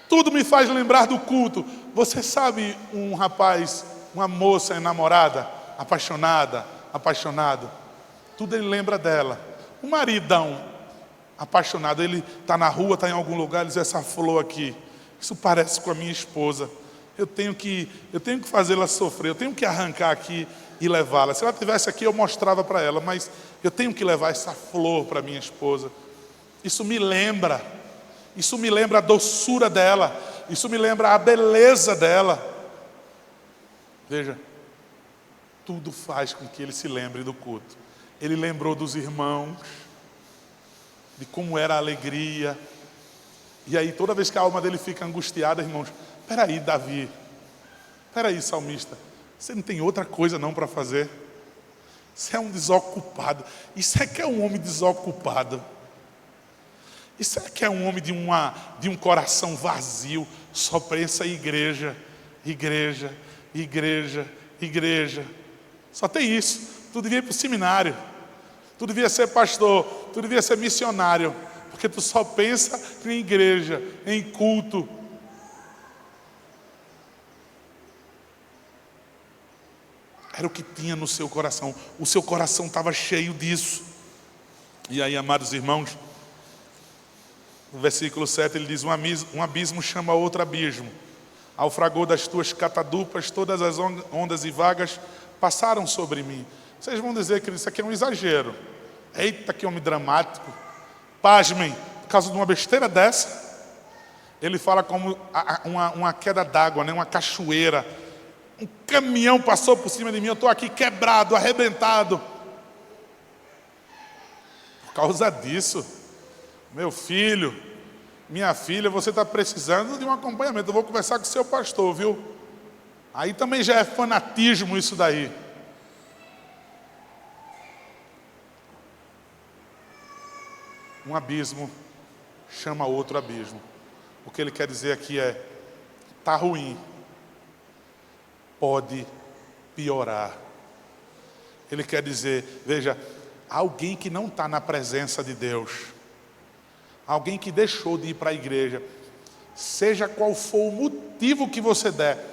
Tudo me faz lembrar do culto. Você sabe um rapaz, uma moça enamorada, apaixonado. Tudo ele lembra dela. Um maridão apaixonado, ele está na rua, está em algum lugar, ele diz, essa flor aqui, isso parece com a minha esposa. Eu tenho que fazê-la sofrer, eu tenho que arrancar aqui e levá-la. Se ela estivesse aqui, eu mostrava para ela, mas eu tenho que levar essa flor para minha esposa. Isso me lembra a doçura dela, isso me lembra a beleza dela. Veja, tudo faz com que ele se lembre do culto. Ele lembrou dos irmãos, de como era a alegria. E aí toda vez que a alma dele fica angustiada, irmãos, peraí Davi, peraí salmista, você não tem outra coisa não para fazer? Você é um desocupado. Isso é que é um homem desocupado. Isso é que é um homem de um coração vazio, só pensa em igreja. Só tem isso. Tu devia ir para o seminário, tu devia ser pastor, tu devia ser missionário, porque tu só pensa em igreja, em culto. Era o que tinha no seu coração. O seu coração estava cheio disso. E aí, amados irmãos, no versículo 7 ele diz, um abismo chama outro abismo. Ao fragor das tuas catadupas, todas as ondas e vagas passaram sobre mim. Vocês vão dizer que isso aqui é um exagero. Eita, que homem dramático. Pasmem, por causa de uma besteira dessa, ele fala como uma queda d'água, né? Uma cachoeira. Um caminhão passou por cima de mim, eu estou aqui quebrado, arrebentado. Por causa disso, meu filho, minha filha, você está precisando de um acompanhamento. Eu vou conversar com o seu pastor, viu? Aí também já é fanatismo isso daí. Um abismo chama outro abismo. O que ele quer dizer aqui é, está ruim, pode piorar. Ele quer dizer, veja, alguém que não está na presença de Deus, alguém que deixou de ir para a igreja, seja qual for o motivo que você der,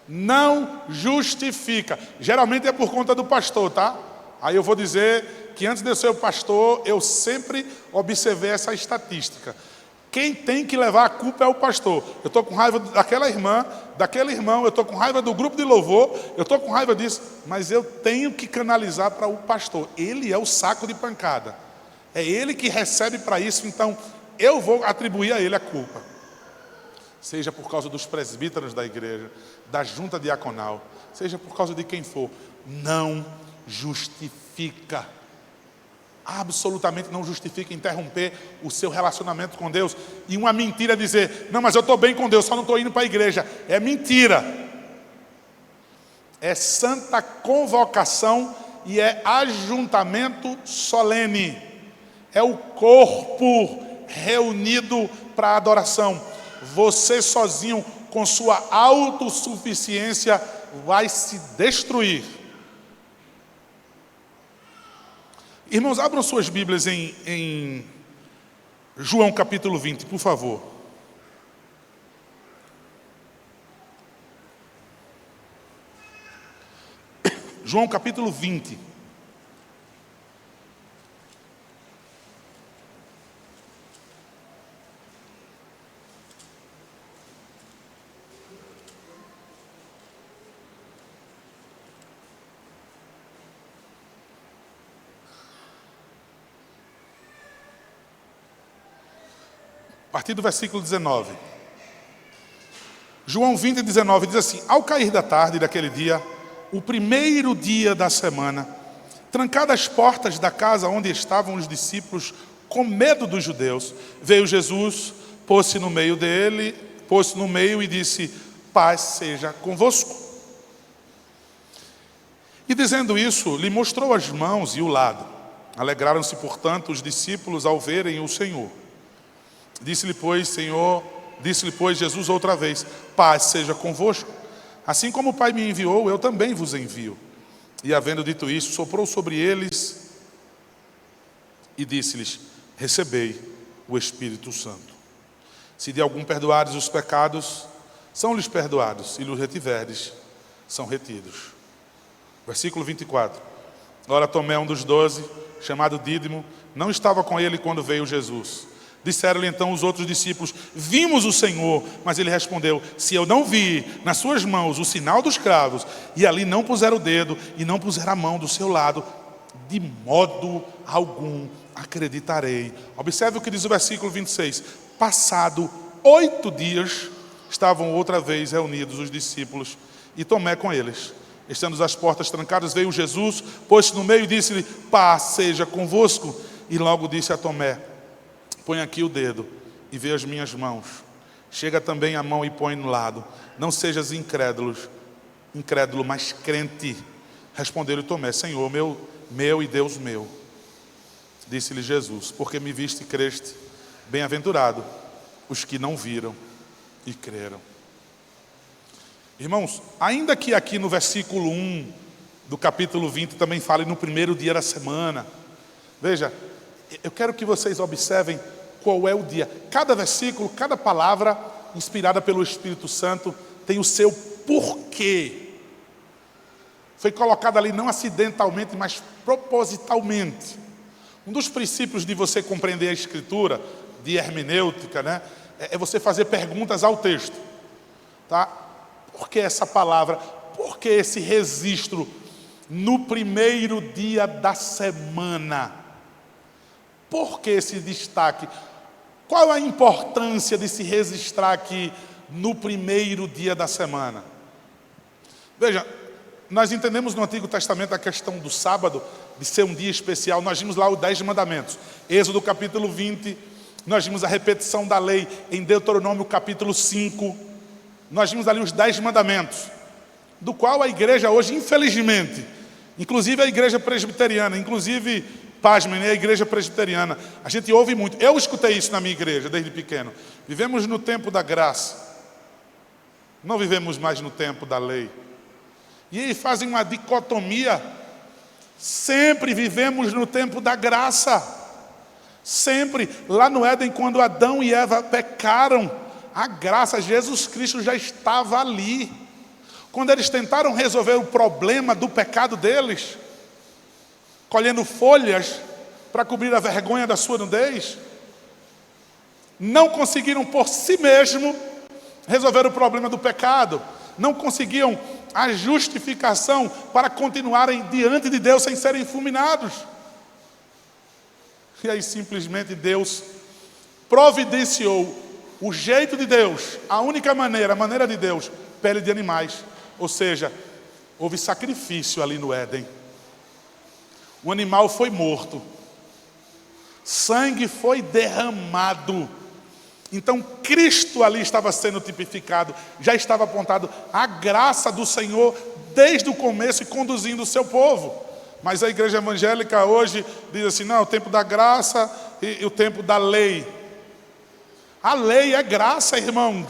não justifica. Geralmente é por conta do pastor, tá? Aí eu vou dizer que antes de eu ser o pastor, eu sempre observei essa estatística. Quem tem que levar a culpa é o pastor. Eu estou com raiva daquela irmã, daquele irmão, eu estou com raiva do grupo de louvor, eu estou com raiva disso, mas eu tenho que canalizar para o pastor. Ele é o saco de pancada. É ele que recebe para isso, então eu vou atribuir a ele a culpa. Seja por causa dos presbíteros da igreja, da junta diaconal, seja por causa de quem for, não justifica. Absolutamente não justifica interromper o seu relacionamento com Deus. E uma mentira dizer, não, mas eu estou bem com Deus, só não estou indo para a igreja. É mentira. É santa convocação e é ajuntamento solene. É o corpo reunido para a adoração. Você sozinho, com sua autossuficiência, vai se destruir. Irmãos, abram suas Bíblias em João capítulo 20, por favor. João capítulo 20. A partir do versículo 19. João 20, 19 diz assim: ao cair da tarde daquele dia, o primeiro dia da semana, trancadas as portas da casa onde estavam os discípulos, com medo dos judeus, veio Jesus, pôs-se no meio e disse: paz seja convosco. E dizendo isso, lhe mostrou as mãos e o lado. Alegraram-se, portanto, os discípulos ao verem o Senhor. Disse-lhe, pois, Jesus outra vez: paz seja convosco. Assim como o Pai me enviou, eu também vos envio. E havendo dito isso, soprou sobre eles e disse-lhes: recebei o Espírito Santo. Se de algum perdoares os pecados, são-lhes perdoados, e lhes retiverdes, são retidos. Versículo 24. Ora, Tomé, um dos 12, chamado Dídimo, não estava com ele quando veio Jesus. Disseram-lhe então os outros discípulos: vimos o Senhor. Mas ele respondeu: se eu não vi nas suas mãos o sinal dos cravos, e ali não puser o dedo, e não puser a mão do seu lado, de modo algum acreditarei. Observe o que diz o versículo 26. Passado 8 dias, estavam outra vez reunidos os discípulos, e Tomé com eles. Estando as portas trancadas, veio Jesus, pôs-se no meio e disse-lhe: paz seja convosco. E logo disse a Tomé: põe aqui o dedo e vê as minhas mãos. Chega também a mão e põe no lado. Não sejas incrédulo, mas crente. Respondeu-lhe Tomé: Senhor meu e Deus meu. Disse-lhe Jesus: porque me viste e creste, bem-aventurado os que não viram e creram. Irmãos, ainda que aqui no versículo 1 do capítulo 20 também fale no primeiro dia da semana, veja, eu quero que vocês observem qual é o dia. Cada versículo, cada palavra inspirada pelo Espírito Santo tem o seu porquê. Foi colocado ali não acidentalmente, mas propositalmente. Um dos princípios de você compreender a Escritura, de hermenêutica, né, é você fazer perguntas ao texto. Tá? Por que essa palavra? Por que esse registro no primeiro dia da semana? Por que esse destaque? Qual a importância de se registrar aqui no primeiro dia da semana? Veja, nós entendemos no Antigo Testamento a questão do sábado, de ser um dia especial. Nós vimos lá os 10 mandamentos. Êxodo capítulo 20, nós vimos a repetição da lei em Deuteronômio capítulo 5. Nós vimos ali os 10 mandamentos, do qual a igreja hoje, infelizmente, inclusive a igreja presbiteriana, inclusive, pasmem, a igreja presbiteriana, a gente ouve muito. Eu escutei isso na minha igreja desde pequeno. Vivemos no tempo da graça, não vivemos mais no tempo da lei. E aí fazem uma dicotomia. Sempre vivemos no tempo da graça. Sempre. Lá no Éden, quando Adão e Eva pecaram, a graça, Jesus Cristo já estava ali. Quando eles tentaram resolver o problema do pecado deles, colhendo folhas para cobrir a vergonha da sua nudez, não conseguiram por si mesmo resolver o problema do pecado. Não conseguiam a justificação para continuarem diante de Deus sem serem fulminados. E aí simplesmente Deus providenciou o jeito de Deus, a única maneira, a maneira de Deus, pele de animais. Ou seja, houve sacrifício ali no Éden. O animal foi morto. Sangue foi derramado. Então Cristo ali estava sendo tipificado, já estava apontado a graça do Senhor desde o começo e conduzindo o seu povo. Mas a igreja evangélica hoje diz assim: não, o tempo da graça e o tempo da lei. A lei é graça, irmãos.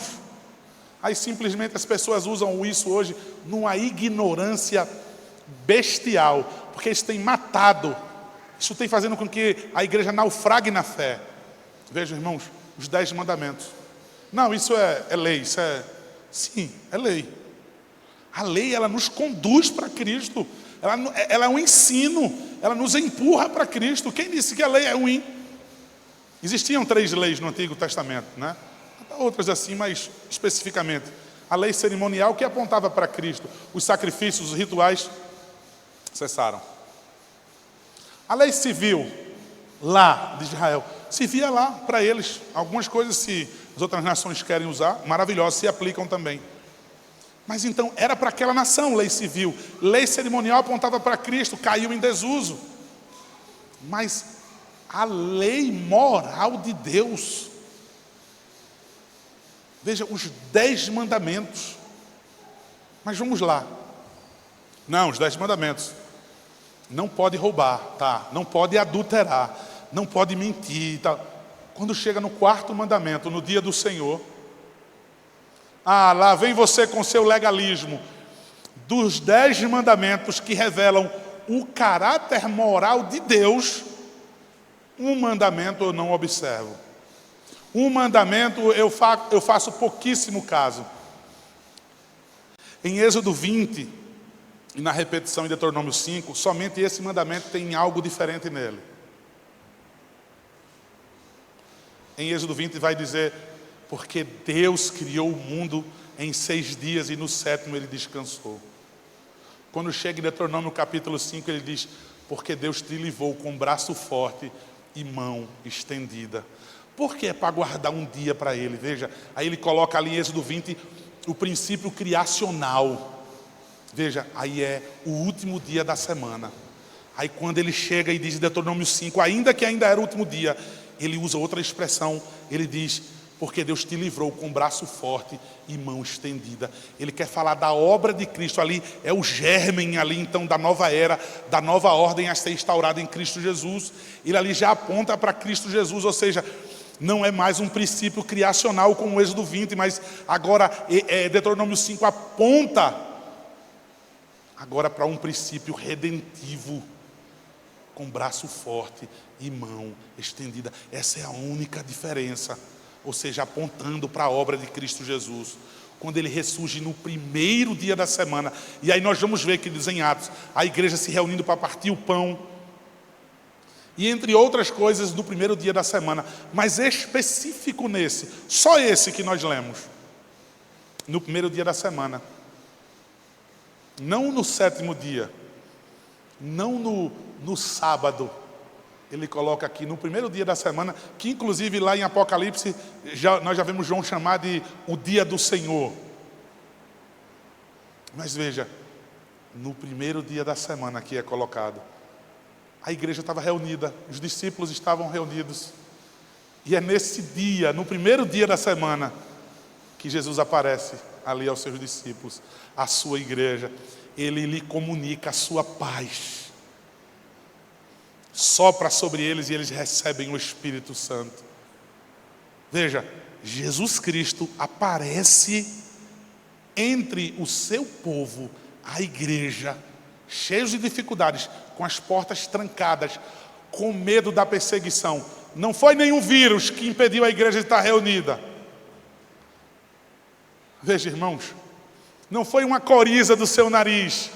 Aí simplesmente as pessoas usam isso hoje numa ignorância bestial, porque isso tem matado, isso tem fazendo com que a igreja naufrague na fé. Vejam, irmãos, os 10 mandamentos. Não, isso é lei, isso é... Sim, é lei. A lei, ela nos conduz para Cristo. Ela é um ensino, ela nos empurra para Cristo. Quem disse que a lei é ruim? Existiam 3 leis no Antigo Testamento, né? Outras assim, mas especificamente. A lei cerimonial que apontava para Cristo. Os sacrifícios, os rituais cessaram. A lei civil, lá de Israel, se via lá para eles. Algumas coisas, se as outras nações querem usar, maravilhosas, se aplicam também. Mas então, era para aquela nação, lei civil. Lei cerimonial apontava para Cristo, caiu em desuso. Mas a lei moral de Deus, veja, os 10 mandamentos, Mas vamos lá. Não, os 10 mandamentos. Não pode roubar, tá? Não pode adulterar, não pode mentir, tá? Quando chega no 4º mandamento, no dia do Senhor, lá vem você com seu legalismo. Dos 10 mandamentos que revelam o caráter moral de Deus, um mandamento eu não observo. Um mandamento eu faço pouquíssimo caso. Em Êxodo 20, e na repetição em Deuteronômio 5, somente esse mandamento tem algo diferente nele. Em Êxodo 20 vai dizer, porque Deus criou o mundo em 6 dias e no 7º ele descansou. Quando chega em Deuteronômio capítulo 5, ele diz, porque Deus te livrou com braço forte e mão estendida. Porque é para guardar um dia para ele, veja. Aí ele coloca ali em Êxodo 20 o princípio criacional. Veja, aí é o último dia da semana. Aí quando ele chega e diz em Deuteronômio 5, ainda era o último dia, ele usa outra expressão, ele diz, porque Deus te livrou com braço forte e mão estendida. Ele quer falar da obra de Cristo ali, é o germen ali então da nova era, da nova ordem a ser instaurada em Cristo Jesus. Ele ali já aponta para Cristo Jesus, ou seja, não é mais um princípio criacional como o Êxodo 20, mas agora Deuteronômio 5 aponta agora para um princípio redentivo, com braço forte e mão estendida. Essa é a única diferença, ou seja, apontando para a obra de Cristo Jesus, quando ele ressurge no primeiro dia da semana. E aí nós vamos ver que diz em Atos, a igreja se reunindo para partir o pão, e entre outras coisas no primeiro dia da semana, mas específico nesse, só esse que nós lemos, no primeiro dia da semana, não no 7º dia, não no sábado. Ele coloca aqui no primeiro dia da semana, que inclusive lá em Apocalipse, nós já vemos João chamar de o dia do Senhor. Mas veja, no primeiro dia da semana aqui é colocado. A igreja estava reunida, os discípulos estavam reunidos. E é nesse dia, no primeiro dia da semana, que Jesus aparece ali aos seus discípulos, à sua igreja. Ele lhe comunica a sua paz. Sopra sobre eles e eles recebem o Espírito Santo. Veja, Jesus Cristo aparece entre o seu povo, a igreja, cheios de dificuldades, com as portas trancadas, com medo da perseguição. Não foi nenhum vírus que impediu a igreja de estar reunida. Veja, irmãos, não foi uma coriza do seu nariz,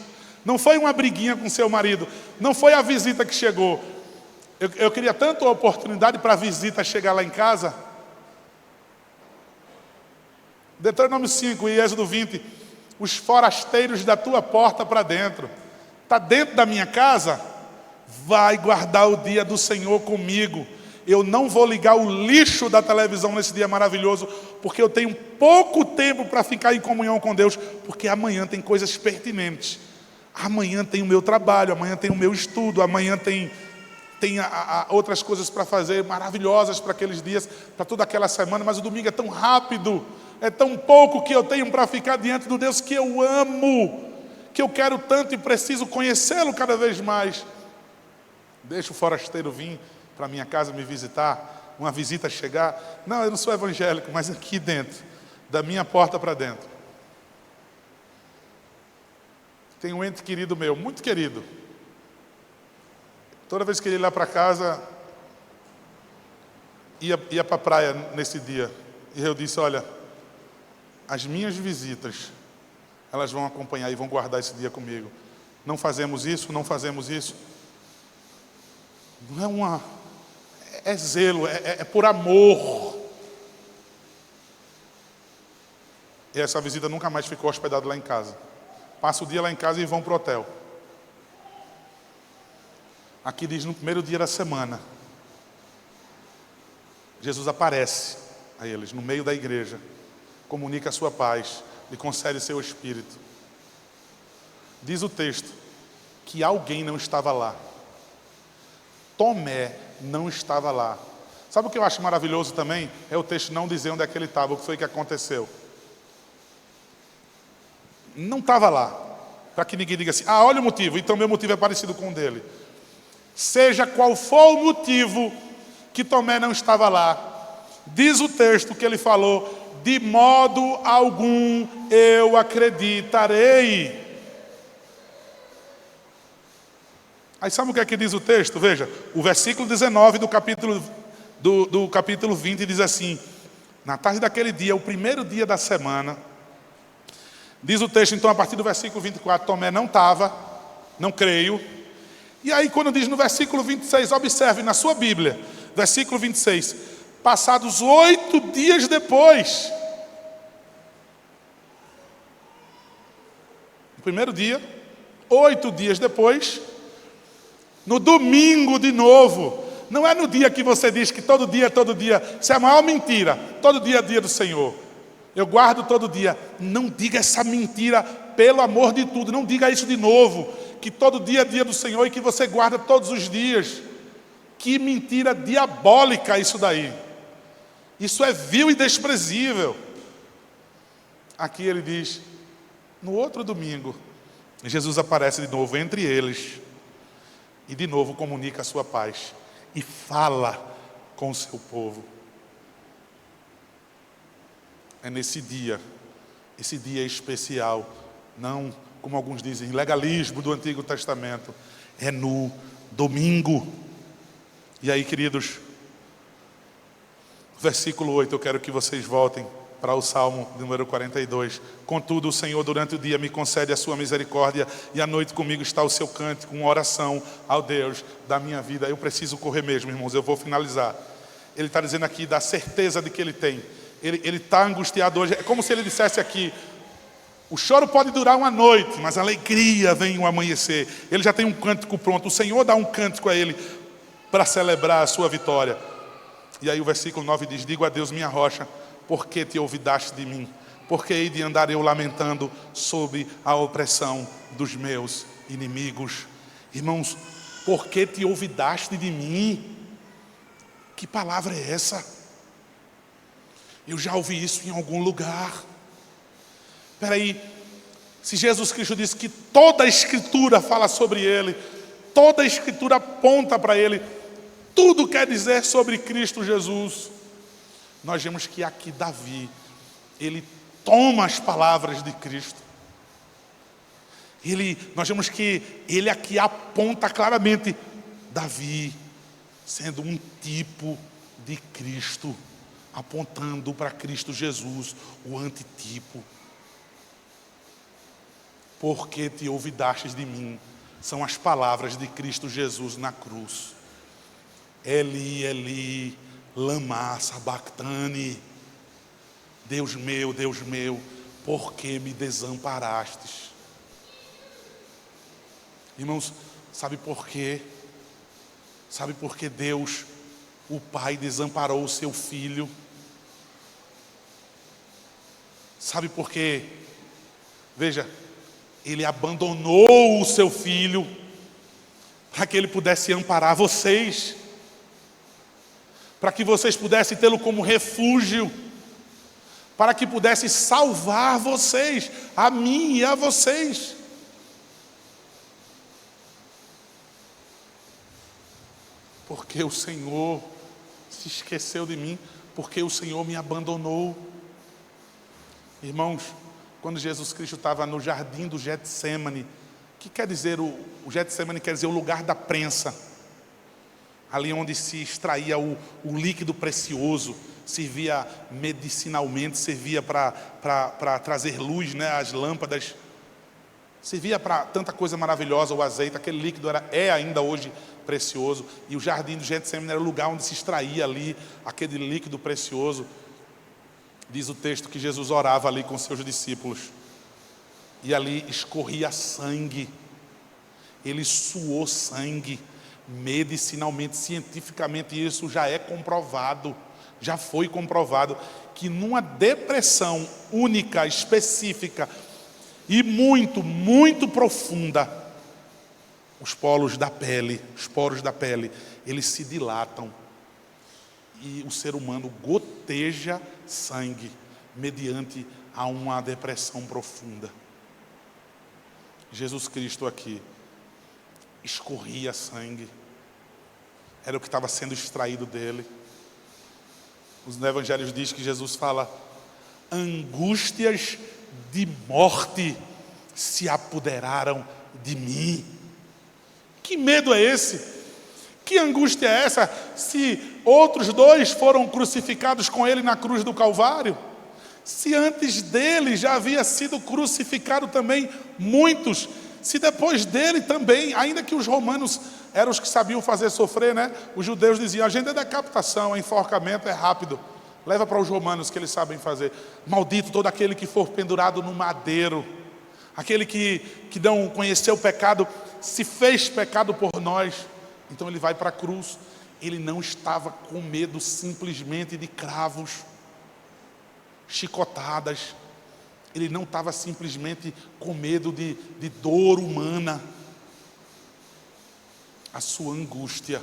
não foi uma briguinha com seu marido, não foi a visita que chegou. Eu queria tanto a oportunidade para a visita chegar lá em casa. Deuteronômio 5 e Êxodo 20, os forasteiros da tua porta para dentro. Está dentro da minha casa? Vai guardar o dia do Senhor comigo. Eu não vou ligar o lixo da televisão nesse dia maravilhoso, porque eu tenho pouco tempo para ficar em comunhão com Deus, porque amanhã tem coisas pertinentes. Amanhã tem o meu trabalho, amanhã tem o meu estudo, amanhã tem outras coisas para fazer, maravilhosas para aqueles dias, para toda aquela semana, mas o domingo é tão rápido, é tão pouco que eu tenho para ficar diante do Deus que eu amo, que eu quero tanto e preciso conhecê-lo cada vez mais. Deixa o forasteiro vir para minha casa me visitar, uma visita chegar. Não, eu não sou evangélico, mas aqui dentro, da minha porta para dentro, tem um ente querido meu, muito querido. Toda vez que ele ia lá para casa, ia para a praia nesse dia. E eu disse, olha, as minhas visitas, elas vão acompanhar e vão guardar esse dia comigo. Não fazemos isso, não fazemos isso. Não é zelo, é por amor. E essa visita nunca mais ficou hospedada lá em casa. Passa o dia lá em casa e vão para o hotel. Aqui diz no primeiro dia da semana, Jesus aparece a eles no meio da igreja, comunica a sua paz, lhe concede seu Espírito. Diz o texto que alguém não estava lá. Tomé não estava lá. Sabe o que eu acho maravilhoso também? É o texto não dizer onde é que ele estava, o que foi que aconteceu. não estava lá. Para que ninguém diga assim, olha o motivo, então meu motivo é parecido com o dele. Seja qual for o motivo que Tomé não estava lá, diz o texto que ele falou, de modo algum eu acreditarei. Aí sabe o que é que diz o texto? Veja, o versículo 19 do capítulo 20 diz assim: na tarde daquele dia, o primeiro dia da semana, diz o texto, então, a partir do versículo 24, Tomé não estava, não creio. E aí, quando diz no versículo 26, observe na sua Bíblia, versículo 26, passados 8 dias depois, o primeiro dia, 8 dias depois, no domingo de novo, não é no dia que você diz que todo dia, isso é a maior mentira, todo dia é dia do Senhor, eu guardo todo dia. Não diga essa mentira, pelo amor de tudo, não diga isso de novo, que todo dia é dia do Senhor e que você guarda todos os dias. Que mentira diabólica isso daí, isso é vil e desprezível. Aqui ele diz, no outro domingo, Jesus aparece de novo entre eles, e de novo comunica a sua paz, e fala com o seu povo. É nesse dia, esse dia especial, não como alguns dizem, legalismo do Antigo Testamento, é no domingo. E aí, queridos, versículo 8, eu quero que vocês voltem para o Salmo número 42. Contudo, o Senhor durante o dia me concede a sua misericórdia, e à noite comigo está o seu cântico, uma oração ao Deus da minha vida. Eu preciso correr mesmo, irmãos, eu vou finalizar. Ele está dizendo aqui da certeza de que ele tem. Ele está angustiado hoje, é como se ele dissesse aqui, o choro pode durar uma noite, mas a alegria vem o amanhecer. Ele já tem um cântico pronto, o Senhor dá um cântico a ele para celebrar a sua vitória. E aí o versículo 9 diz, digo a Deus minha rocha, por que te olvidaste de mim? Por que hei de andar eu lamentando sob a opressão dos meus inimigos? Irmãos, por que te olvidaste de mim? Que palavra é essa? Eu já ouvi isso em algum lugar. Espera aí, se Jesus Cristo disse que toda a Escritura fala sobre Ele, toda a Escritura aponta para Ele, tudo quer dizer sobre Cristo Jesus. Nós vemos que aqui Davi, ele toma as palavras de Cristo. Nós vemos que ele aqui aponta claramente Davi, sendo um tipo de Cristo, apontando para Cristo Jesus, o antitipo. Porque te olvidastes de mim, são as palavras de Cristo Jesus na cruz. Eli, Eli, lama sabactani. Deus meu, por que me desamparastes? Irmãos, sabe por quê? Sabe por que Deus, o Pai, desamparou o seu Filho? Sabe por quê? Veja, Ele abandonou o seu Filho para que Ele pudesse amparar vocês, para que vocês pudessem tê-lo como refúgio, para que pudesse salvar vocês, a mim e a vocês. Porque o Senhor se esqueceu de mim, porque o Senhor me abandonou. Irmãos, quando Jesus Cristo estava no jardim do Getsemane, o que quer dizer o Getsemane? Quer dizer o lugar da prensa, ali onde se extraía o líquido precioso, servia medicinalmente, servia para trazer luz, né, as lâmpadas, servia para tanta coisa maravilhosa, o azeite, aquele líquido é ainda hoje precioso, e o jardim do Getsemane era o lugar onde se extraía ali aquele líquido precioso. Diz o texto que Jesus orava ali com seus discípulos, e ali escorria sangue, ele suou sangue, medicinalmente, cientificamente isso já é comprovado, já foi comprovado, que numa depressão única, específica e muito, muito profunda, os poros da pele, eles se dilatam e o ser humano goteja sangue mediante a uma depressão profunda. Jesus Cristo aqui escorria sangue. Era o que estava sendo extraído dele. Os evangelhos dizem que Jesus fala: angústias de morte se apoderaram de mim. Que medo é esse? Que angústia é essa? Se outros dois foram crucificados com ele na cruz do Calvário, se antes dele já havia sido crucificado também muitos, se depois dele também, ainda que os romanos eram os que sabiam fazer sofrer, né? Os judeus diziam: a gente é decapitação, enforcamento é rápido, leva para os romanos que eles sabem fazer. Maldito todo aquele que for pendurado no madeiro. Aquele que não conheceu o pecado, se fez pecado por nós. Então ele vai para a cruz. Ele não estava com medo simplesmente de cravos, chicotadas. Ele não estava simplesmente com medo de dor humana. A sua angústia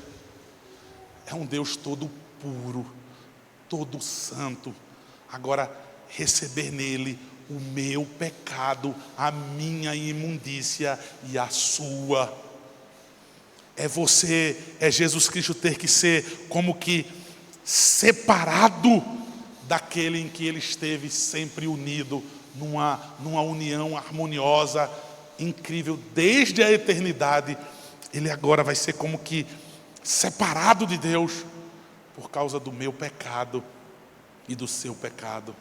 é um Deus todo puro, todo santo. Agora, receber nele o meu pecado, a minha imundícia e a sua. É Jesus Cristo ter que ser como que separado daquele em que ele esteve sempre unido, numa união harmoniosa, incrível, desde a eternidade. Ele agora vai ser como que separado de Deus, por causa do meu pecado e do seu pecado.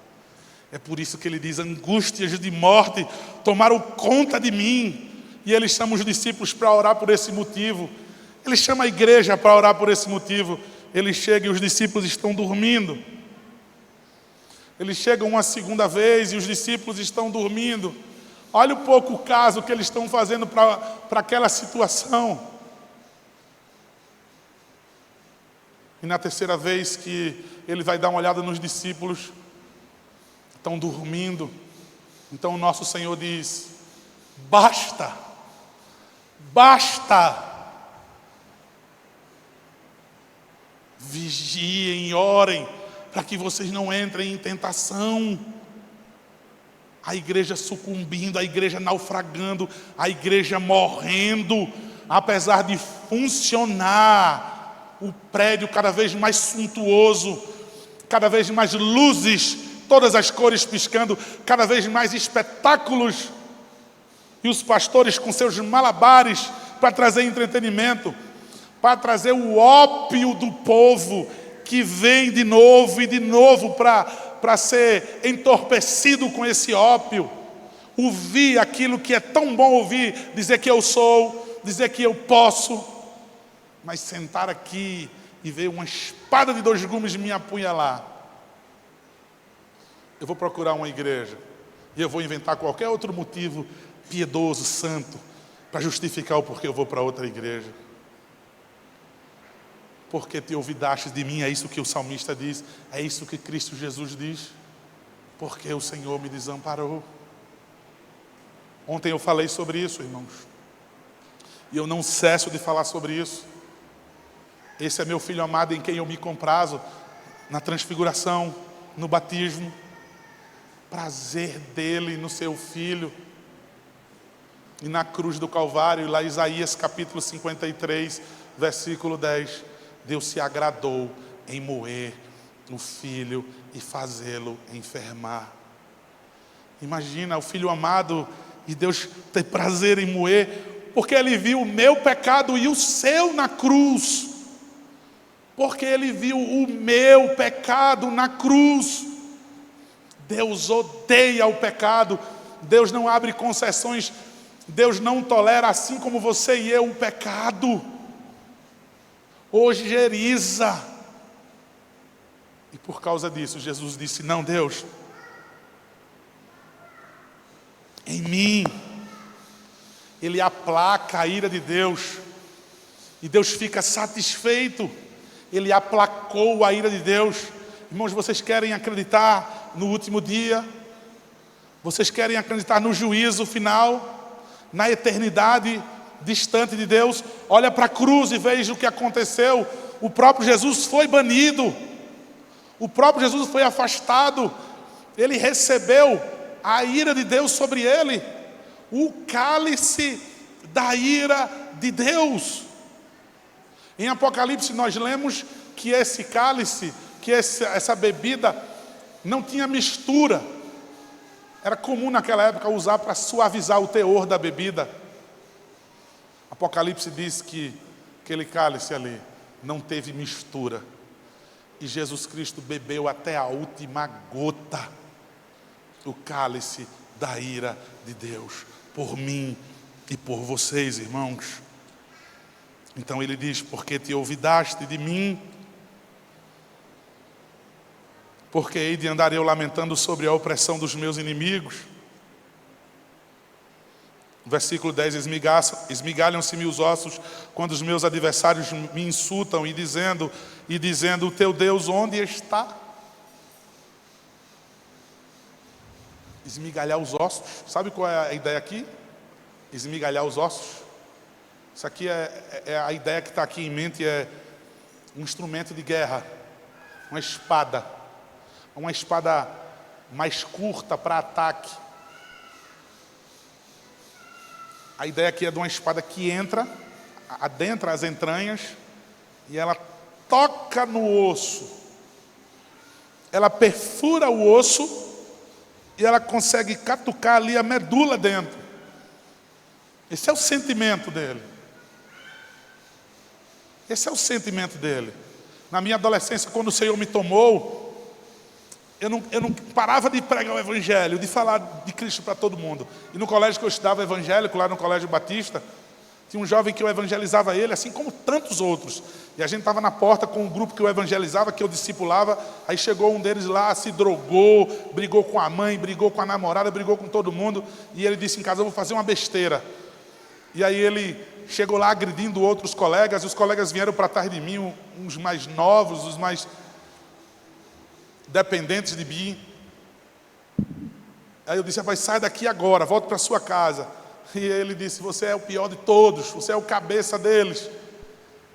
É por isso que ele diz: angústias de morte tomaram conta de mim. E ele chama os discípulos para orar por esse motivo. Ele chama a igreja para orar por esse motivo. Ele chega e os discípulos estão dormindo. Ele chega uma segunda vez e os discípulos estão dormindo. Olha um pouco o caso que eles estão fazendo para aquela situação. E na terceira vez que ele vai dar uma olhada nos discípulos, estão dormindo. Então o nosso Senhor diz: basta, basta. Vigiem, orem, para que vocês não entrem em tentação. A igreja sucumbindo, a igreja naufragando, a igreja morrendo, apesar de funcionar, o prédio cada vez mais suntuoso, cada vez mais luzes, todas as cores piscando, cada vez mais espetáculos, e os pastores com seus malabares para trazer entretenimento, para trazer o ópio do povo, que vem de novo e de novo para ser entorpecido com esse ópio. Ouvir aquilo que é tão bom ouvir, dizer que eu sou, dizer que eu posso, mas sentar aqui e ver uma espada de 2 gumes me apunhalar. Eu vou procurar uma igreja e eu vou inventar qualquer outro motivo piedoso, santo, para justificar o porquê eu vou para outra igreja. Porque te olvidaste de mim, é isso que o salmista diz, é isso que Cristo Jesus diz. Porque o Senhor me desamparou. Ontem eu falei sobre isso, irmãos, e eu não cesso de falar sobre isso. Esse é meu filho amado, em quem eu me comprazo, na transfiguração, no batismo. Prazer dele no seu filho. E na cruz do Calvário, lá Isaías capítulo 53, versículo 10. Deus se agradou em moer o filho e fazê-lo enfermar. Imagina o filho amado e Deus ter prazer em moer, porque ele viu o meu pecado e o seu na cruz. Porque ele viu o meu pecado na cruz. Deus odeia o pecado. Deus não abre concessões. Deus não tolera, assim como você e eu, o pecado. Ojeriza. E por causa disso, Jesus disse: não, Deus, em mim. Ele aplaca a ira de Deus. E Deus fica satisfeito. Ele aplacou a ira de Deus. Irmãos, vocês querem acreditar no último dia? Vocês querem acreditar no juízo final? Na eternidade distante de Deus? Olha para a cruz e veja o que aconteceu. O próprio Jesus foi banido. O próprio Jesus foi afastado. Ele recebeu a ira de Deus sobre ele. o cálice da ira de Deus. Em Apocalipse nós lemos que esse cálice, que essa bebida não tinha mistura. Era comum naquela época usar para suavizar o teor da bebida. Apocalipse diz que aquele cálice ali não teve mistura. E Jesus Cristo bebeu até a última gota o cálice da ira de Deus, por mim e por vocês, irmãos. Então ele diz: porque te olvidaste de mim, porque hei de andar eu lamentando sobre a opressão dos meus inimigos. Versículo 10: esmigalham-se-me os ossos quando os meus adversários me insultam, e dizendo, o teu Deus onde está? Esmigalhar os ossos. Sabe qual é a ideia aqui? Esmigalhar os ossos. Isso aqui é a ideia que está aqui em mente, é um instrumento de guerra, uma espada mais curta para ataque. A ideia aqui é de uma espada que adentra as entranhas e ela toca no osso. Ela perfura o osso e ela consegue catucar ali a medula dentro. Esse é o sentimento dele. Esse é o sentimento dele. Na minha adolescência, quando o Senhor me tomou, eu não parava de pregar o Evangelho, de falar de Cristo para todo mundo. E no colégio que eu estudava evangélico, lá no Colégio Batista, tinha um jovem que eu evangelizava ele, assim como tantos outros. E a gente estava na porta com um grupo que eu evangelizava, que eu discipulava. Aí chegou um deles lá, se drogou, brigou com a mãe, brigou com a namorada, brigou com todo mundo. E ele disse em casa: eu vou fazer uma besteira. E aí ele chegou lá agredindo outros colegas, e os colegas vieram para trás de mim, uns mais novos, os mais dependentes de mim. Aí eu disse: rapaz, sai daqui agora, volta para sua casa. E ele disse: você é o pior de todos, você é o cabeça deles.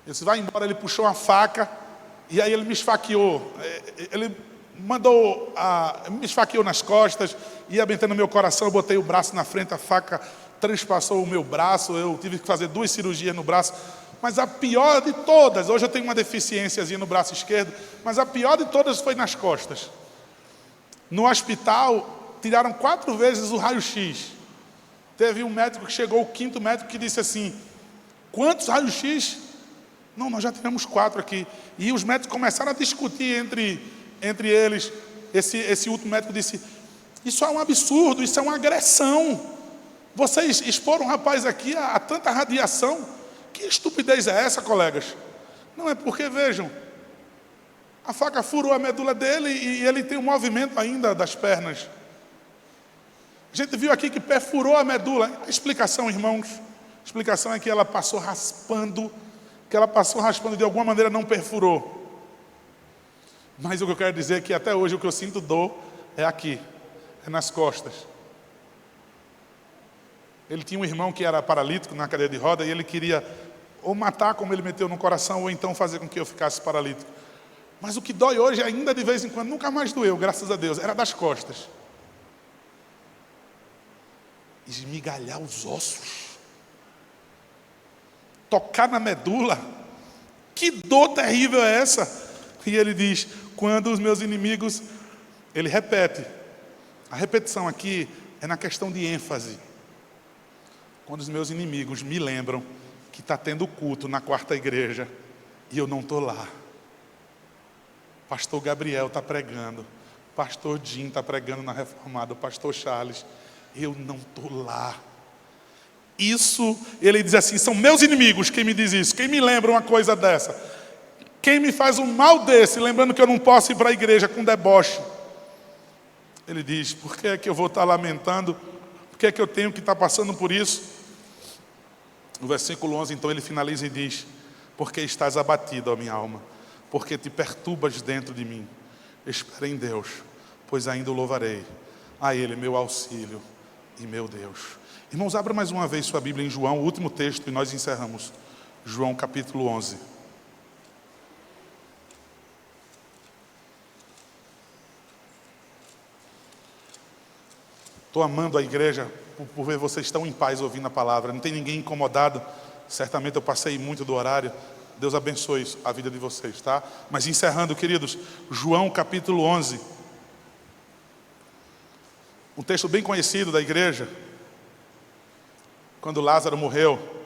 Eu disse: vai embora. Ele puxou uma faca, e aí ele me esfaqueou. Ele me esfaqueou nas costas, ia batendo no meu coração. Eu botei o braço na frente, a faca transpassou o meu braço, eu tive que fazer 2 cirurgias no braço. Mas a pior de todas, hoje eu tenho uma deficiênciazinha no braço esquerdo, mas a pior de todas foi nas costas. No hospital, tiraram 4 vezes o raio-x. Teve um médico que chegou, o 5º médico, que disse assim: quantos raios-x? Não, nós já tivemos 4 aqui. E os médicos começaram a discutir entre eles. Esse último médico disse: isso é um absurdo, isso é uma agressão. Vocês exporam um rapaz aqui a tanta radiação. Que estupidez é essa, colegas? Não, é porque, vejam, a faca furou a medula dele e ele tem um movimento ainda das pernas. A gente viu aqui que perfurou a medula. A explicação, irmãos, a explicação é que ela passou raspando, de alguma maneira não perfurou. Mas o que eu quero dizer é que até hoje o que eu sinto dor é aqui, é nas costas. Ele tinha um irmão que era paralítico na cadeira de roda, e ele queria ou matar, como ele meteu no coração, ou então fazer com que eu ficasse paralítico. Mas o que dói hoje, ainda de vez em quando, nunca mais doeu, graças a Deus, era das costas. Esmigalhar os ossos, tocar na medula, que dor terrível é essa? E ele diz: quando os meus inimigos, ele repete, a repetição aqui é na questão de ênfase. Quando os meus inimigos me lembram que está tendo culto na 4ª igreja e eu não estou lá. Pastor Gabriel está pregando, pastor Jim está pregando na Reformada, o pastor Charles, eu não estou lá. Isso, ele diz assim: são meus inimigos quem me diz isso, quem me lembra uma coisa dessa, quem me faz um mal desse, lembrando que eu não posso ir para a igreja com deboche. Ele diz: por que é que eu vou estar lamentando? Por que é que eu tenho que estar passando por isso? No versículo 11, então, ele finaliza e diz: porque estás abatido, ó minha alma, porque te perturbas dentro de mim. Espera em Deus, pois ainda o louvarei, a Ele meu auxílio e meu Deus. Irmãos, abra mais uma vez sua Bíblia em João, o último texto, e nós encerramos. João capítulo 11. Estou amando a igreja por ver vocês tão em paz ouvindo a palavra. Não tem ninguém incomodado. Certamente eu passei muito do horário. Deus abençoe a vida de vocês, tá? Mas encerrando, queridos, João capítulo 11. Um texto bem conhecido da igreja. Quando Lázaro morreu.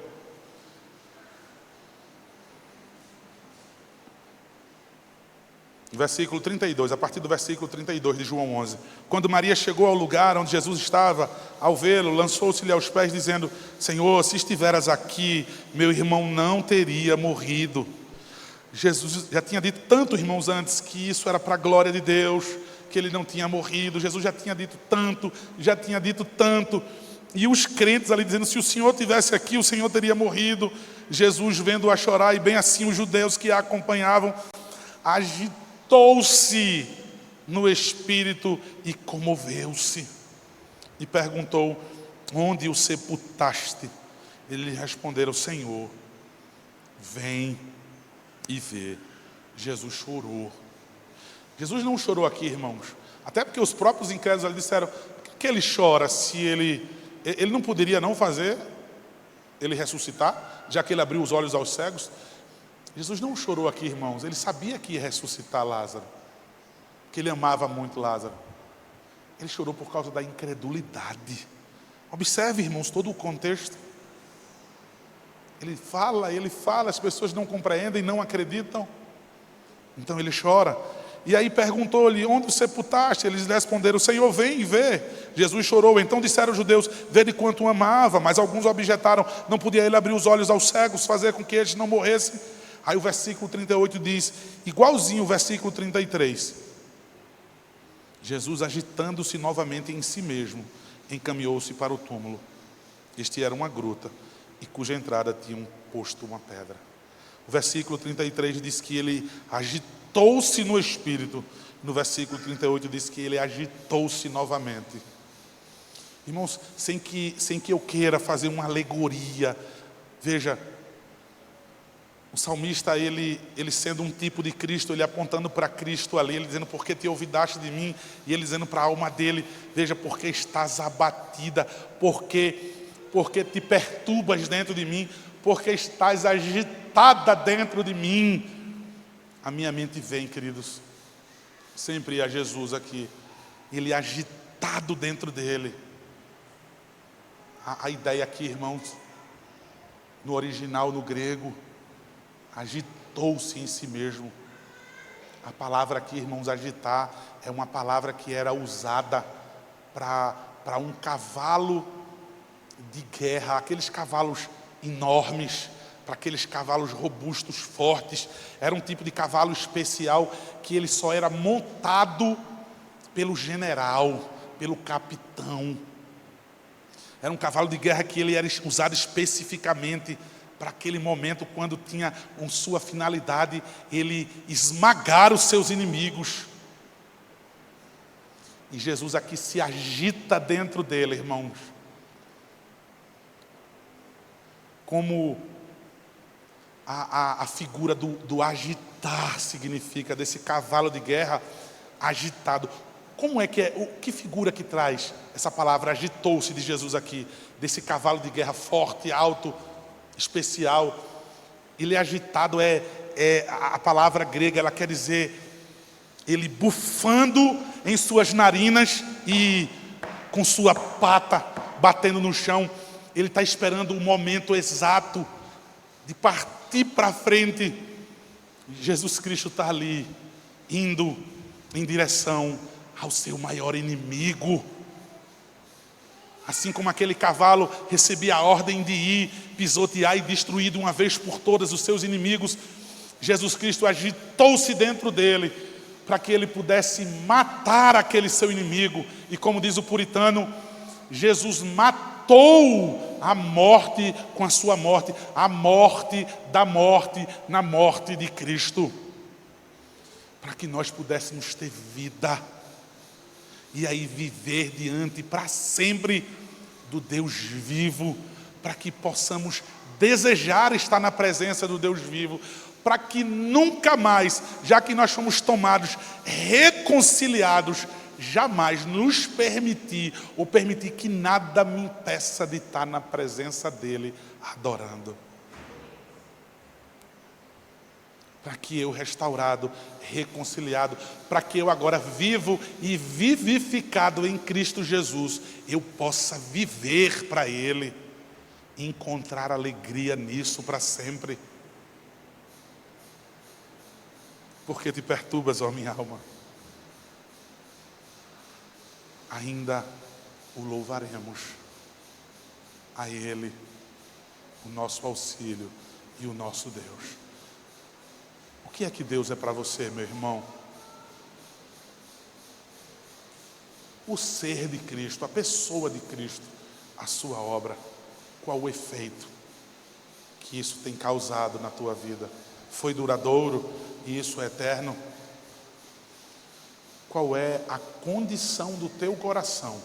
Versículo 32, a partir do versículo 32 de João 11. Quando Maria chegou ao lugar onde Jesus estava, ao vê-lo, lançou-se-lhe aos pés, dizendo: Senhor, se estiveras aqui, meu irmão não teria morrido. Jesus já tinha dito tanto, irmãos, antes, que isso era para a glória de Deus, que ele não tinha morrido. Jesus já tinha dito tanto, E os crentes ali dizendo: se o Senhor tivesse aqui, o Senhor teria morrido. Jesus vendo-a chorar, e bem assim os judeus que a acompanhavam, agitou-se no espírito e comoveu-se. E perguntou: onde o sepultaste? Eles lhe responderam: Senhor, vem e vê. Jesus chorou. Jesus não chorou aqui, irmãos. Até porque os próprios incrédulos ali disseram: por que ele chora se ele não poderia não fazer ele ressuscitar, já que ele abriu os olhos aos cegos? Jesus não chorou aqui, irmãos. Ele sabia que ia ressuscitar Lázaro, que ele amava muito Lázaro. Ele chorou por causa da incredulidade. Observe, irmãos, todo o contexto. Ele fala, as pessoas não compreendem, não acreditam. Então ele chora. E aí perguntou-lhe: onde o sepultaste? Eles lhe responderam: Senhor, vem e vê. Jesus chorou. Então disseram os judeus: vê de quanto o amava. Mas alguns objetaram: não podia ele abrir os olhos aos cegos, fazer com que eles não morressem? Aí o versículo 38 diz, igualzinho o versículo 33. Jesus, agitando-se novamente em si mesmo, encaminhou-se para o túmulo. Este era uma gruta, e cuja entrada tinham posto uma pedra. O versículo 33 diz que ele agitou-se no espírito. No versículo 38 diz que ele agitou-se novamente. Irmãos, sem que eu queira fazer uma alegoria, veja, o salmista, ele sendo um tipo de Cristo, ele apontando para Cristo ali, ele dizendo: porque te olvidaste de mim? E ele dizendo para a alma dele: veja, porque estás abatida, porque te perturbas dentro de mim, porque estás agitada dentro de mim. A minha mente vem, queridos, sempre a Jesus aqui, ele agitado dentro dele. A ideia aqui, irmãos, no original, no grego, agitou-se em si mesmo. A palavra aqui, irmãos, agitar, é uma palavra que era usada para um cavalo de guerra, aqueles cavalos enormes, para aqueles cavalos robustos, fortes. Era um tipo de cavalo especial que ele só era montado pelo general, pelo capitão. Era um cavalo de guerra que ele era usado especificamente para aquele momento, quando tinha com sua finalidade ele esmagar os seus inimigos. E Jesus aqui se agita dentro dele, irmãos, como a figura do agitar significa, desse cavalo de guerra agitado. Como é que que figura que traz essa palavra agitou-se de Jesus aqui, desse cavalo de guerra forte, alto, especial? Ele é agitado, a palavra grega, ela quer dizer ele bufando em suas narinas e com sua pata batendo no chão. Ele está esperando o momento exato de partir para frente. Jesus Cristo está ali, indo em direção ao seu maior inimigo. Assim como aquele cavalo recebia a ordem de ir, pisotear e destruir de uma vez por todas os seus inimigos, Jesus Cristo agitou-se dentro dele, para que ele pudesse matar aquele seu inimigo. E como diz o puritano, Jesus matou a morte com a sua morte, a morte da morte na morte de Cristo, para que nós pudéssemos ter vida, e aí viver diante para sempre do Deus vivo, para que possamos desejar estar na presença do Deus vivo, para que nunca mais, já que nós fomos tomados, reconciliados, jamais nos permitir, ou permitir que nada me impeça de estar na presença dEle, adorando. Para que eu, restaurado, reconciliado, para que eu agora vivo e vivificado em Cristo Jesus, eu possa viver para Ele, e encontrar alegria nisso para sempre. Porque te perturbas, ó minha alma? Ainda o louvaremos, a Ele, o nosso auxílio e o nosso Deus. O que é que Deus é para você, meu irmão? O ser de Cristo, a pessoa de Cristo, a sua obra. Qual o efeito que isso tem causado na tua vida? Foi duradouro e isso é eterno? Qual é a condição do teu coração?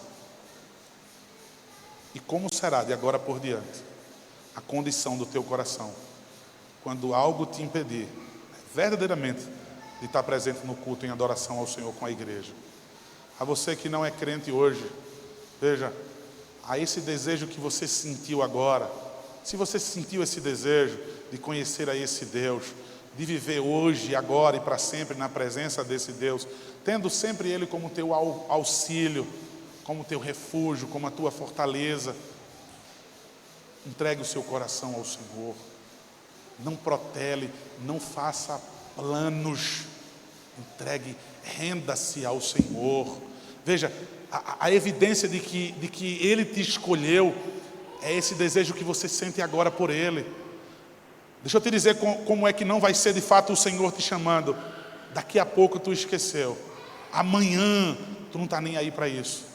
E como será de agora por diante a condição do teu coração quando algo te impedir verdadeiramente de estar presente no culto em adoração ao Senhor com a igreja? A você que não é crente hoje, veja, a esse desejo que você sentiu agora, se você sentiu esse desejo de conhecer a esse Deus, de viver hoje, agora e para sempre na presença desse Deus, tendo sempre Ele como teu auxílio, como teu refúgio, como a tua fortaleza, entregue o seu coração ao Senhor. Não protele, não faça planos, entregue, renda-se ao Senhor. Veja, a evidência de que Ele te escolheu é esse desejo que você sente agora por Ele. Deixa eu te dizer como é que não vai ser de fato o Senhor te chamando. Daqui a pouco tu esqueceu, amanhã tu não está nem aí para isso.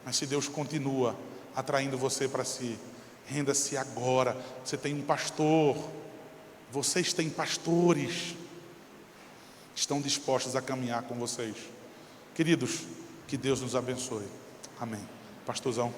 Mas se Deus continua atraindo você para si, renda-se agora. Você tem um pastor, vocês têm pastores, estão dispostos a caminhar com vocês. Queridos, que Deus nos abençoe. Amém. Pastorzão.